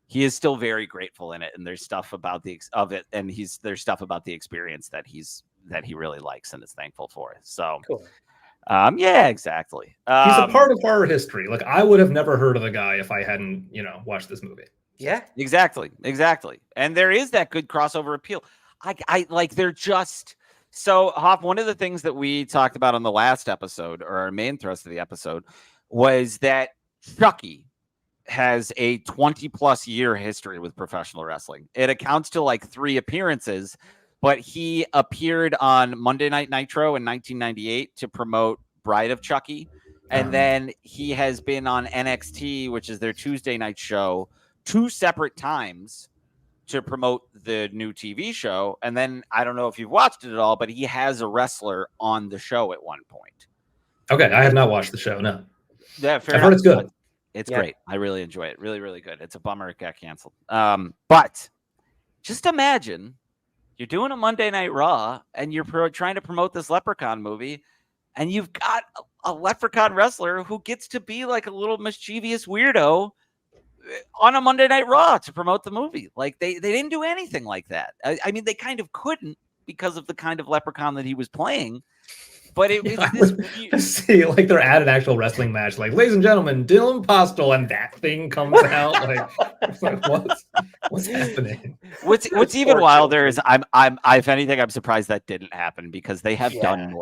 he is still very grateful in it, and there's stuff about there's stuff about the experience that he really likes and is thankful for. So cool. Yeah, exactly. He's a part of horror history. Like, I would have never heard of the guy if I hadn't, watched this movie. Yeah, exactly. And there is that good crossover appeal. I like, they're just so Hoff. One of the things that we talked about on the last episode, or our main thrust of the episode, was that Chucky has a 20+ year history with professional wrestling. It accounts to like 3 appearances. But he appeared on Monday Night Nitro in 1998 to promote Bride of Chucky. And then he has been on NXT, which is their Tuesday night show, 2 separate times to promote the new TV show. And then I don't know if you've watched it at all, but he has a wrestler on the show at one point. Okay, I have not watched the show, no. Yeah, fair I've heard it's good. It's great. I really enjoy it. Really, really good. It's a bummer it got canceled. But just imagine you're doing a Monday Night Raw, and you're trying to promote this Leprechaun movie, and you've got a Leprechaun wrestler who gets to be like a little mischievous weirdo on a Monday Night Raw to promote the movie. Like, they didn't do anything like that. I mean, they kind of couldn't because of the kind of Leprechaun that he was playing. But it was see, like, they're at an actual wrestling match, like, ladies and gentlemen, Dylan Postl, and that thing comes out. Like what's happening? What's even wilder is I'm if anything, I'm surprised that didn't happen, because they have done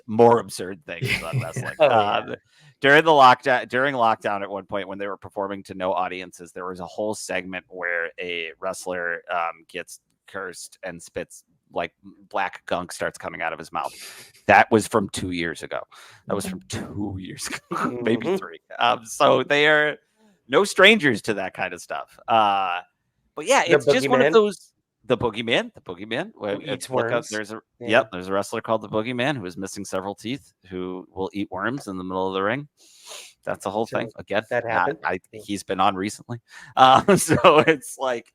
more absurd things on wrestling. During lockdown, at one point when they were performing to no audiences, there was a whole segment where a wrestler gets cursed and spits like black gunk starts coming out of his mouth. That was from 2 years ago. Maybe 3. So they are no strangers to that kind of stuff. But yeah, it's just one of those. The Boogeyman. Eats worms. There's a wrestler called the Boogeyman who is missing several teeth, who will eat worms in the middle of the ring. That's the whole thing. Again, that happened. He's been on recently. So it's like,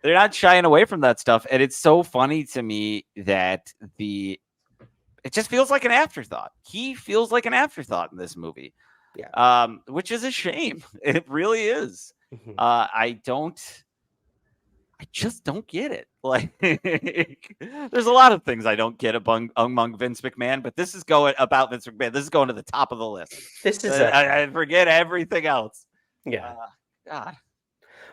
they're not shying away from that stuff. And it's so funny to me that it just feels like an afterthought. He feels like an afterthought in this movie. Yeah. Which is a shame. It really is. Mm-hmm. I just don't get it. Like, there's a lot of things I don't get among Vince McMahon, but this is going to the top of the list. This is I forget everything else. Yeah. God.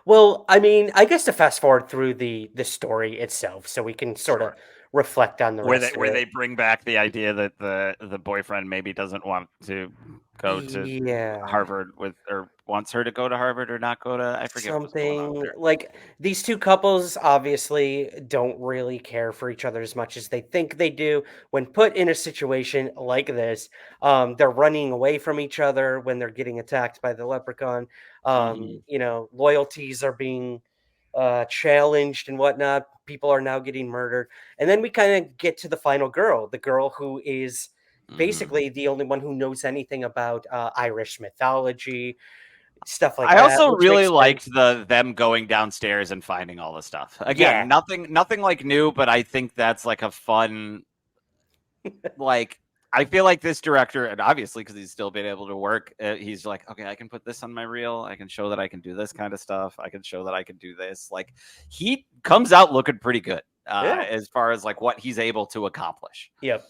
Well, I mean, I guess to fast forward through the story itself, so we can sort of reflect on the rest where they bring back the idea that the boyfriend maybe doesn't want to go to Harvard or wants her to go to Harvard or not go to, I forget something like these two couples obviously don't really care for each other as much as they think they do. When put in a situation like this, they're running away from each other when they're getting attacked by the Leprechaun. Loyalties are being challenged and whatnot. People are now getting murdered. And then we kind of get to the final girl, the girl who is basically the only one who knows anything about Irish mythology, stuff like that. I also really liked them going downstairs and finding all the stuff. Again, nothing like new, but I think that's like a fun, like, I feel like this director, and obviously because he's still been able to work, he's like, okay, I can put this on my reel. I can show that I can do this kind of stuff. I can show that I can do this. Like, he comes out looking pretty good as far as like what he's able to accomplish. Yep.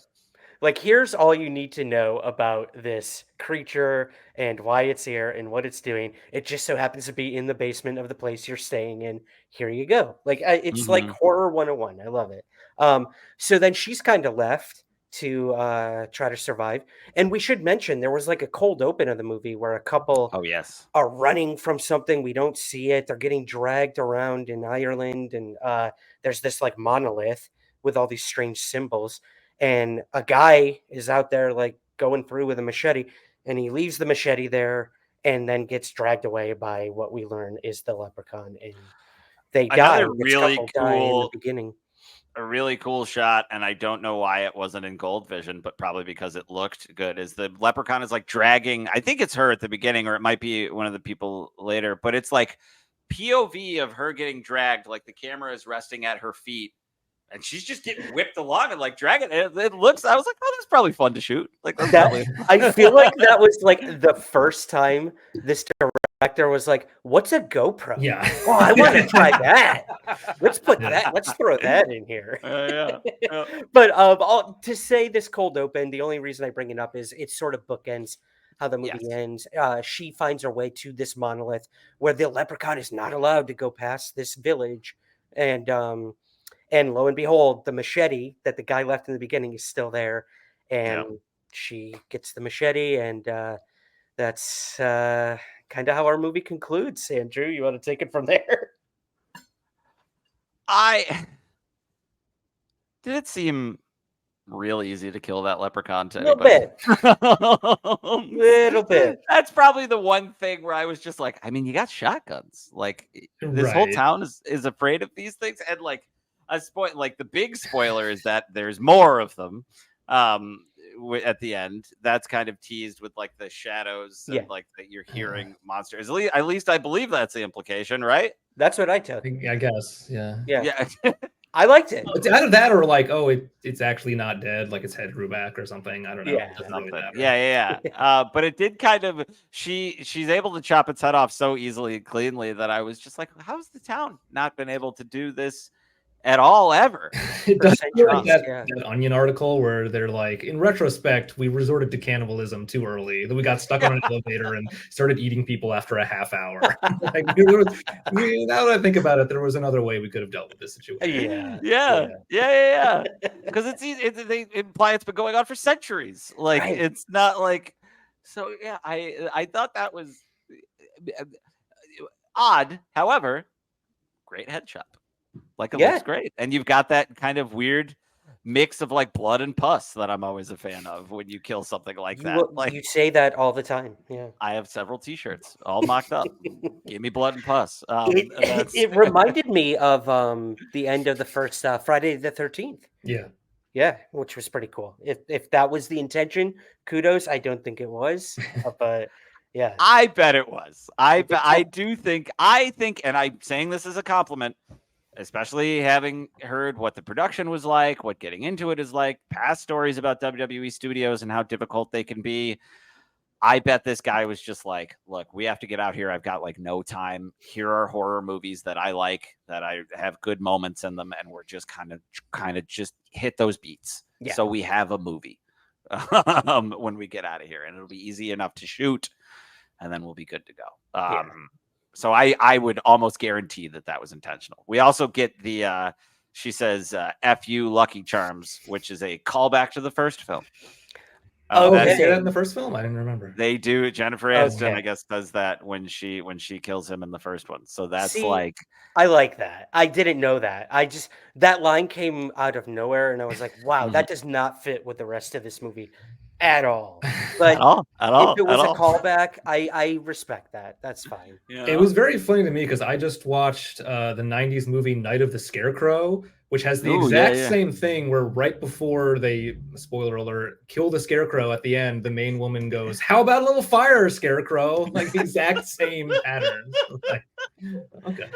Like, here's all you need to know about this creature and why it's here and what it's doing. It just so happens to be in the basement of the place you're staying in. Here you go. Like, it's like horror 101. I love it. So then she's kind of left to try to survive. And we should mention there was like a cold open of the movie where a couple Oh yes. are running from something. We don't see it. They're getting dragged around in Ireland, and there's this like monolith with all these strange symbols. And a guy is out there like going through with a machete, and he leaves the machete there and then gets dragged away by what we learn is the leprechaun. And they die. Another This couple die in the beginning. A really cool shot, and I don't know why it wasn't in gold vision, but probably because it looked good, is the leprechaun is like dragging, I think it's her at the beginning, or it might be one of the people later, but it's like POV of her getting dragged, like the camera is resting at her feet, and she's just getting whipped along and like dragging. It looks, I was like, oh, that's probably fun to shoot. Like I feel like that was like the first time this director was like, what's a GoPro? Yeah. Oh, I want to try that. Let's put that. Let's throw that in here. Yeah. But to say this cold open, the only reason I bring it up is it sort of bookends how the movie ends. She finds her way to this monolith where the leprechaun is not allowed to go past this village, and lo and behold, the machete that the guy left in the beginning is still there, and she gets the machete, and that's kind of how our movie concludes. Andrew, you want to take it from there? Did it seem real easy to kill that leprechaun to Little anybody? Little bit. That's probably the one thing where I was just like, I mean, you got shotguns. Like this whole town is afraid of these things, and like the big spoiler is that there's more of them. At the end, that's kind of teased with like the shadows and like that you're hearing monsters. At least I believe that's the implication, right? That's what I took. I guess. Yeah. I liked it. It's either that or like, oh, it's actually not dead, like its head grew back or something. I don't know. Yeah. But it did kind of. She's able to chop its head off so easily and cleanly that I was just like, how's the town not been able to do this at all ever? It does feel like that Onion article where they're like, in retrospect, we resorted to cannibalism too early. Then we got stuck on an elevator and started eating people after a half hour. Like, now that I think about it, there was another way we could have dealt with this situation. Yeah. Because it's easy. They imply it's been going on for centuries. Like it's not like. So yeah, I thought that was odd. However, great head chop. Like it looks great, and you've got that kind of weird mix of like blood and pus that I'm always a fan of when you kill something like that. Like you say that all the time. Yeah, I have several T-shirts all mocked up. Give me blood and pus. It reminded me of the end of the first Friday the 13th. Yeah, which was pretty cool. If that was the intention, kudos. I don't think it was, but yeah, I bet it was. I think, and I'm saying this as a compliment. Especially having heard what the production was like, what getting into it is like, past stories about WWE studios and how difficult they can be. I bet this guy was just like, look, we have to get out here. I've got like no time. Here are horror movies that I like, that I have good moments in them. And we're just kind of just hit those beats. Yeah. So we have a movie when we get out of here, and it'll be easy enough to shoot, and then we'll be good to go. So I would almost guarantee that was intentional. We also get the, she says, F you Lucky Charms, which is a callback to the first film. They say that in the first film? I didn't remember. They do. Jennifer Aniston, I guess, does that when she kills him in the first one. So that's like. I like that. I didn't know that. That line came out of nowhere, and I was like, wow, that does not fit with the rest of this movie at all. But at all. If it was a callback, I respect that. That's fine. Yeah. It was very funny to me because I just watched the 90s movie Night of the Scarecrow, which has the exact same thing where right before they, spoiler alert, kill the Scarecrow at the end, the main woman goes, "How about a little fire, Scarecrow?" Like the exact same pattern. Like, okay.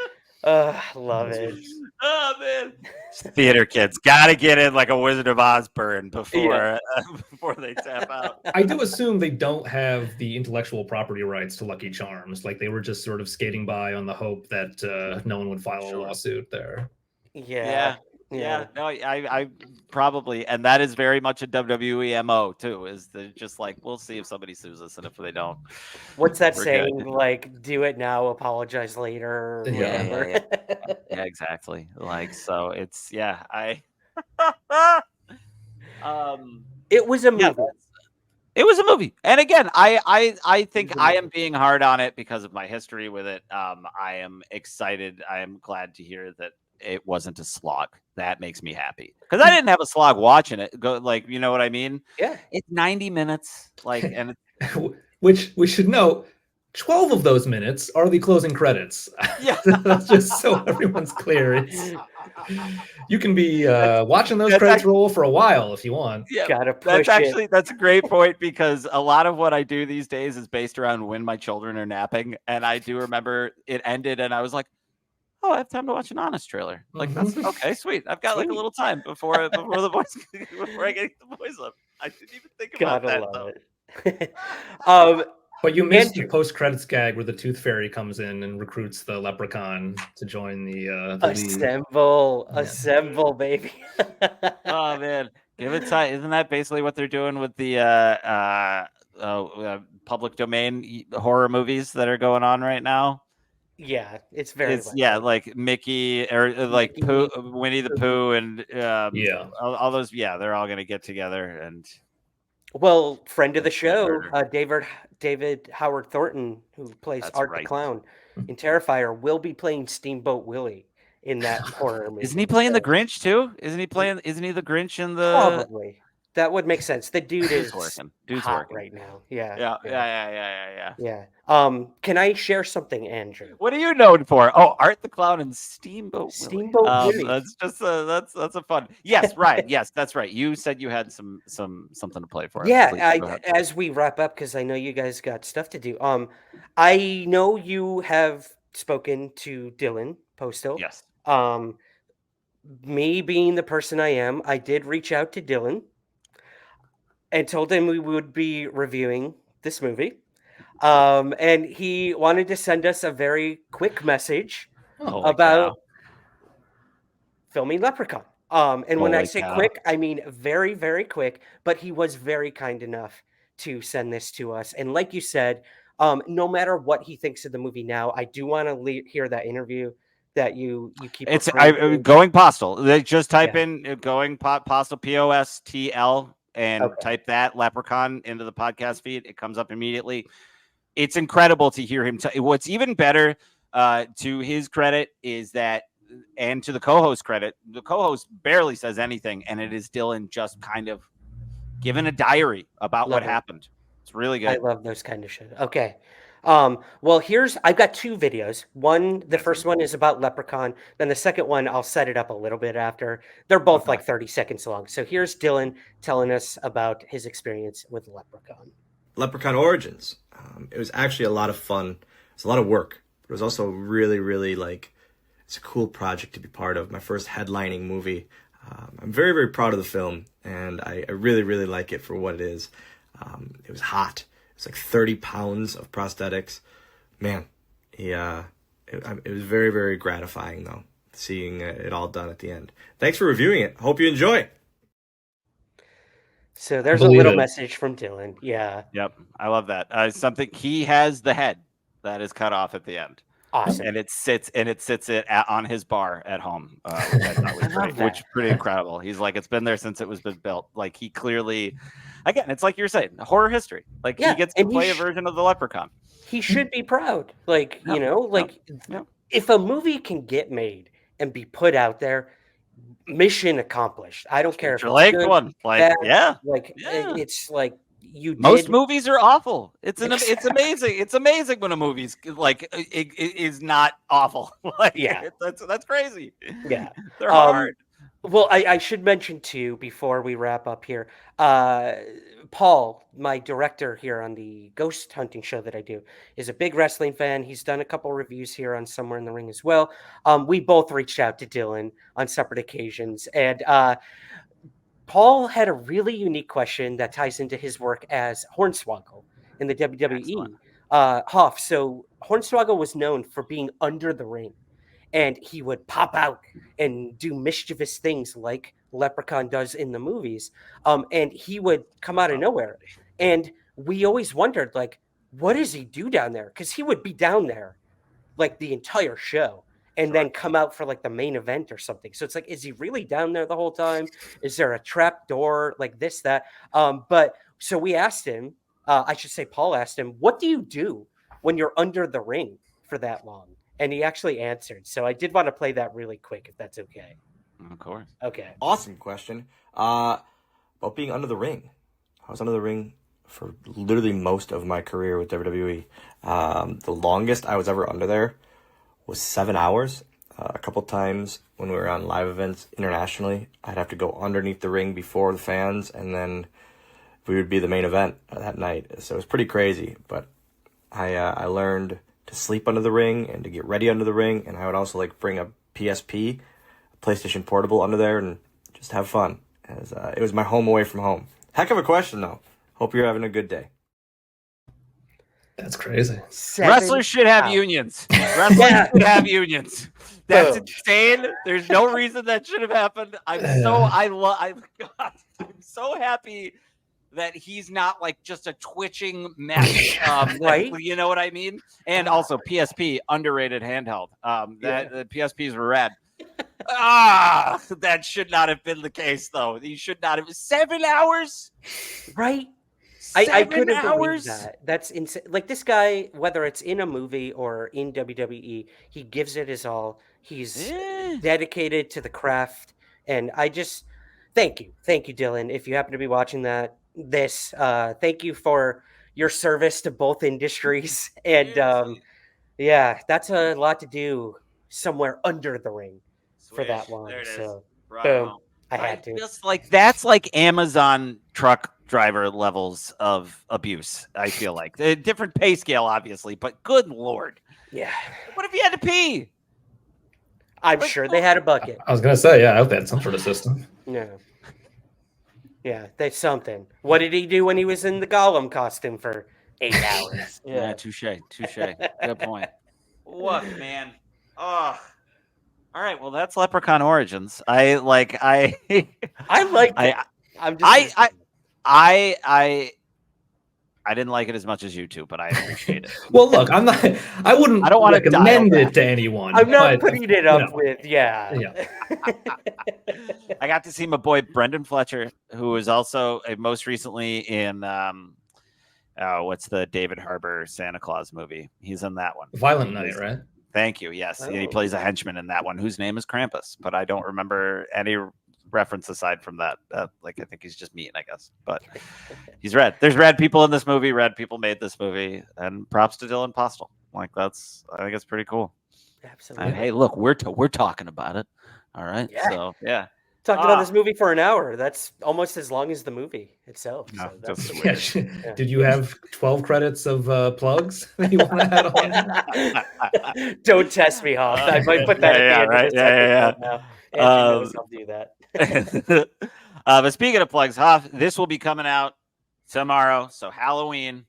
Love it. Oh man, theater kids gotta get in like a Wizard of Oz burn before they tap out. I do assume they don't have the intellectual property rights to Lucky Charms. Like they were just sort of skating by on the hope that no one would file a lawsuit there. Yeah. No, I probably, and that is very much a WWE MO too. Is just like, we'll see if somebody sues us, and if they don't, what's that saying? Good. Like, do it now, apologize later. Yeah, It was a movie. Yeah, it was a movie. And again, I think I am being hard on it because of my history with it. I am excited. I am glad to hear that it wasn't a slog. That makes me happy because I didn't have a slog watching it. Go like, you know what I mean? Yeah, it's 90 minutes. Like, and which we should note, 12 of those minutes are the closing credits. Yeah, that's just so everyone's clear. You can be watching those credits roll for a while if you want. Yeah, gotta push that's a great point because a lot of what I do these days is based around when my children are napping, and I do remember it ended, and I was like, "Oh, I have time to watch an Honest trailer." Like that's okay, sweet. I've got like a little time before the voice before I get the voice up. I didn't even think about that though. But you missed the post-credits gag where the Tooth Fairy comes in and recruits the Leprechaun to join the assemble, baby. Oh man, give it time. Isn't that basically what they're doing with the public domain horror movies that are going on right now? Yeah, it's very like Mickey or like Pooh, Winnie the Pooh, and all those. Yeah, they're all gonna get together and. Well, friend of the show, David Howard Thornton, who plays Art the Clown in Terrifier, will be playing Steamboat Willie in that horror movie. Isn't he playing the Grinch too? Isn't he the Grinch in the? Probably. That would make sense. The dude is working. Hot right now. Yeah. Can I share something, Andrew? What are you known for? Oh, Art the Clown and Steamboat Willie. That's just that's a fun. Yes, right. Yes, that's right. You said you had something to play for. Yeah, as we wrap up, because I know you guys got stuff to do. I know you have spoken to Dylan Postl. Yes. Me being the person I am, I did reach out to Dylan and told him we would be reviewing this movie. And he wanted to send us a very quick message about filming Leprechaun. And when I say quick, I mean very, very quick, but he was very kind enough to send this to us. And like you said, no matter what he thinks of the movie now, I do want to hear that interview that you keep. It's Going Postl. They just type in Going Postl, POSTL, and type that Leprechaun into the podcast feed. It comes up immediately. It's incredible to hear him. What's even better, to his credit, is that, and to the co-host credit, the co-host barely says anything, and it is Dylan just kind of giving a diary about what happened. It's really good. I love those kind of shit. Okay. Well, I've got two videos. The first one is about Leprechaun. Then the second one, I'll set it up a little bit after. They're both like 30 seconds long. So here's Dylan telling us about his experience with Leprechaun. Leprechaun Origins. It was actually a lot of fun. It's a lot of work. But it was also really, really it's a cool project to be part of. My first headlining movie. I'm very, very proud of the film, and I really, really like it for what it is. It was hot. It's like 30 pounds of prosthetics. Man, it was very, very gratifying, though, seeing it all done at the end. Thanks for reviewing it. Hope you enjoy. So there's a little message from Dylan. Yeah. Yep. I love that. He has the head that is cut off at the end. Awesome. And it sits on his bar at home, which I thought was great, which is pretty incredible. He's like, it's been there since it was been built. Like, he clearly, again, it's like you're saying, horror history. Like, he gets to play a version of the Leprechaun. He should be proud. Like, if a movie can get made and be put out there, mission accomplished. I don't care if it's good, one. Like, bad, it's like, most movies are awful. It's amazing. It's amazing when a movie's like it is not awful. That's crazy. Yeah, they're hard. Well, I should mention too before we wrap up here. Paul, my director here on the ghost hunting show that I do, is a big wrestling fan. He's done a couple reviews here on Somewhere in the Ring as well. We both reached out to Dylan on separate occasions, and Paul had a really unique question that ties into his work as Hornswoggle in the WWE. Hoff. So Hornswoggle was known for being under the ring, and he would pop out and do mischievous things like Leprechaun does in the movies. And he would come out of nowhere. And we always wondered, like, what does he do down there? Because he would be down there like the entire show. and then come out for like the main event or something. So it's like, is he really down there the whole time? Is there a trap door, like this, that? But so we asked him, I should say Paul asked him, what do you do when you're under the ring for that long? And he actually answered. So I did want to play that really quick, if that's okay. Of course. Okay. Awesome question. About being under the ring. I was under the ring for literally most of my career with WWE. The longest I was ever under there was 7 hours. A couple times when we were on live events internationally, I'd have to go underneath the ring before the fans, and then we would be the main event that night. So it was pretty crazy, but I learned to sleep under the ring and to get ready under the ring, and I would also like bring a PSP, a PlayStation Portable, under there and just have fun. As it was my home away from home. Heck of a question, though. Hope you're having a good day. That's crazy. Wrestlers should have unions. Wrestlers should have unions. That's insane. There's no reason that should have happened. I'm so happy that he's not like just a twitching mess. Right? You know what I mean? And also PSP, underrated handheld. The PSPs were rad. That should not have been the case, though. He should not have. 7 hours, right? 7 I couldn't hours. believe that. That's insane. Like this guy, whether it's in a movie or in WWE, he gives it his all. He's dedicated to the craft, and I just thank you, Dylan. If you happen to be watching thank you for your service to both industries, and that's a lot to do somewhere under the ring for that long. So boom, I had to. Just like that's like Amazon truck driver levels of abuse. I feel like a different pay scale, obviously, but good Lord, yeah. What if you had to pee? I'm sure they had a bucket. I was gonna say, I hope they had some sort of system. Yeah, there's something. What did he do when he was in the Gollum costume for 8 hours? Yeah, touche. Good point. What, man? Oh. All right, well, that's Leprechaun Origins. I didn't like it as much as you two, but I appreciate it. Well, look, I don't want to recommend it to anyone. I'm not putting it up with, I got to see my boy Brendan Fletcher, who was also most recently in what's the David Harbour Santa Claus movie? He's in that one. Violent Night, right? Thank you. Yes, he plays a henchman in that one, whose name is Krampus, but I don't remember any reference aside from that. I think he's just mean, I guess. But he's rad. There's rad people in this movie. Rad people made this movie, and props to Dylan Postl. I think it's pretty cool. Absolutely. And hey, look, we're talking about it. All right. Yeah. So talked about this movie for an hour. That's almost as long as the movie itself. No, so Did you have 12 credits of plugs that you want to add on? Don't test me, Hoff. I might put that at the end of this episode now. I'll do that. But speaking of plugs, Hoff, this will be coming out tomorrow. So Halloween,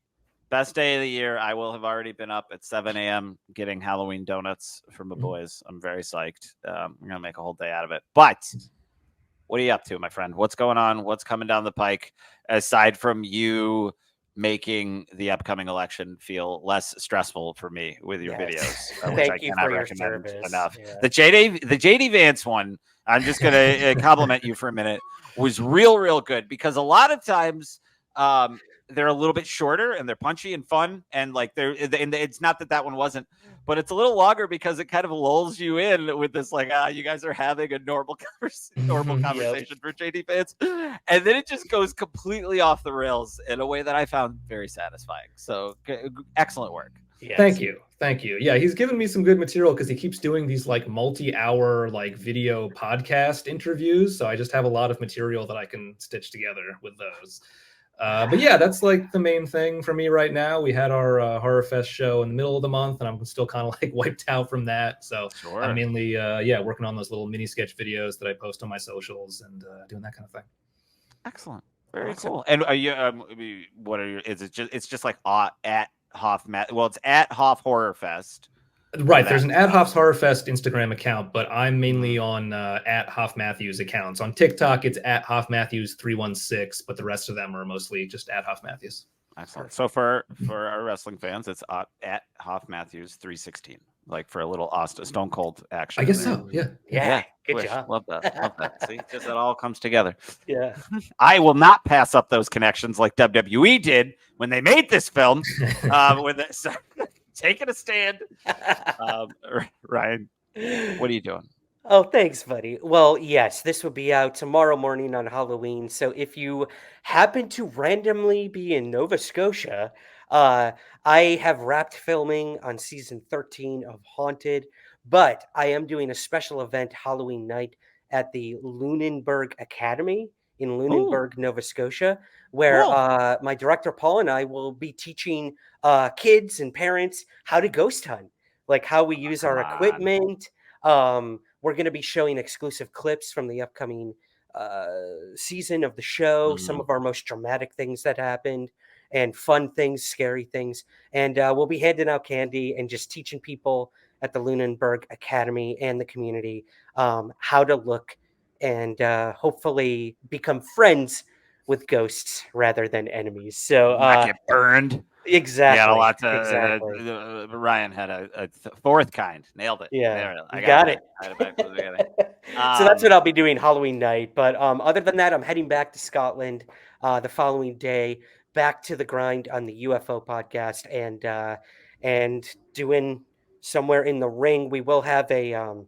best day of the year. I will have already been up at 7 a.m. getting Halloween donuts from the boys. I'm very psyched. I'm going to make a whole day out of it. But what are you up to, my friend? What's going on? What's coming down the pike? Aside from you making the upcoming election feel less stressful for me with your videos, which I cannot recommend enough. Yeah. The JD Vance one, I'm just going to compliment you for a minute, was real good, because a lot of times they're a little bit shorter and they're punchy and fun, and it's not that one wasn't, but it's a little longer because it kind of lulls you in with this you guys are having a normal conversation for JD Vance, and then it just goes completely off the rails in a way that I found very satisfying. So excellent work. Yes. Thank you. Yeah, he's given me some good material because he keeps doing these multi-hour video podcast interviews. So I just have a lot of material that I can stitch together with those. But yeah, that's the main thing for me right now. We had our Horror Fest show in the middle of the month, and I'm still kind of wiped out from that. So I'm mainly working on those little mini sketch videos that I post on my socials and doing that kind of thing. Excellent, very cool. And are you? What are your? Is it just? It's just at Hoff Matt. Well, it's at Hoff Horror Fest. Right, there's an at Hoff's Horror Fest Instagram account, but I'm mainly on at Hoff Matthews accounts. On TikTok, it's at Hoff Matthews 316, but the rest of them are mostly just at Hoff Matthews. Excellent. So for our wrestling fans, it's at Hoff Matthews 316. like for a little Stone Cold action. I guess there. so. Yeah. Yeah, good wish. job. Love that. See, just it all comes together. Yeah. I will not pass up those connections like WWE did when they made this film. Taking a stand. Ryan, what are you doing? Oh, thanks, buddy. Well, yes, this will be out tomorrow morning on Halloween. So if you happen to randomly be in Nova Scotia, I have wrapped filming on season 13 of Haunted, but I am doing a special event Halloween night at the Lunenburg Academy in Lunenburg, Nova Scotia, where Cool. my director Paul and I will be teaching kids and parents how to ghost hunt, like how we use our equipment. We're going to be showing exclusive clips from the upcoming season of the show, some of our most dramatic things that happened, and fun things, scary things. And we'll be handing out candy and just teaching people at the Lunenburg Academy and the community how to look and hopefully become friends with ghosts rather than enemies. So not get burned. Exactly. Yeah, a lot to, exactly. Ryan had a fourth kind. Nailed it. Yeah, there, I got it. So that's what I'll be doing Halloween night. But other than that, I'm heading back to Scotland the following day, back to the grind on the UFO podcast, and doing Somewhere in the Ring. We will have a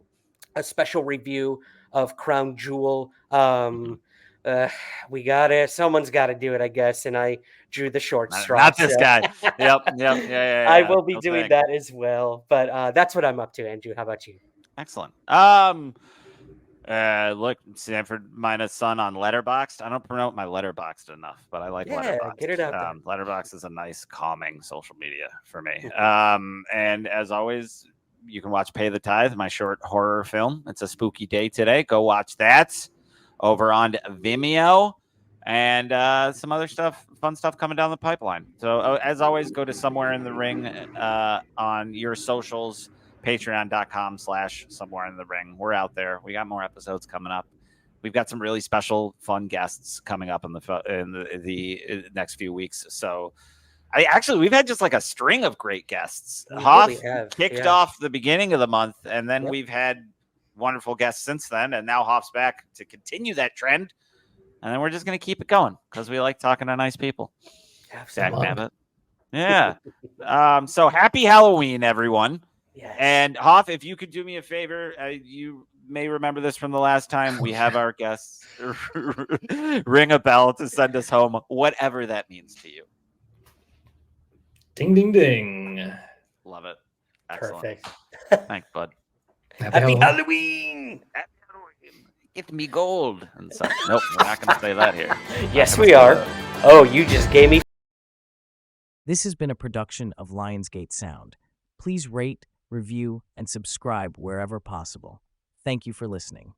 special review of Crown Jewel. Someone's got to do it, I guess, and I drew the short straw. Not this guy. Yep. Yeah. I will be doing that as well. But that's what I'm up to, Andrew. How about you? Excellent. Look, Sanford Minus Son on Letterboxd. I don't promote my Letterboxd enough, but I like Letterboxd. Get it out there. Letterboxd is a nice, calming social media for me. And as always, you can watch Pay the Tithe, my short horror film. It's a spooky day today. Go watch that over on Vimeo, and some other stuff, fun stuff coming down the pipeline. So as always, go to Somewhere in the Ring on your socials. Patreon.com/Somewhere in the Ring. We're out there. We got more episodes coming up. We've got some really special, fun guests coming up in the next few weeks. So, we've had just like a string of great guests. Hoff kicked off the beginning of the month, and then we've had wonderful guests since then, and now Hoff's back to continue that trend. And then we're just going to keep it going because we like talking to nice people. Absolutely. Yeah. So happy Halloween, everyone. Yes. And Hoff, if you could do me a favor, you may remember this from the last time. We have our guests ring a bell to send us home, whatever that means to you. Ding, ding, ding. Love it. Excellent. Perfect. Thanks, bud. Happy Halloween. Get me gold. And such. Nope, we're not going to say that here. Yes, we are. Oh, you just gave me. This has been a production of Lionsgate Sound. Please rate, review, and subscribe wherever possible. Thank you for listening.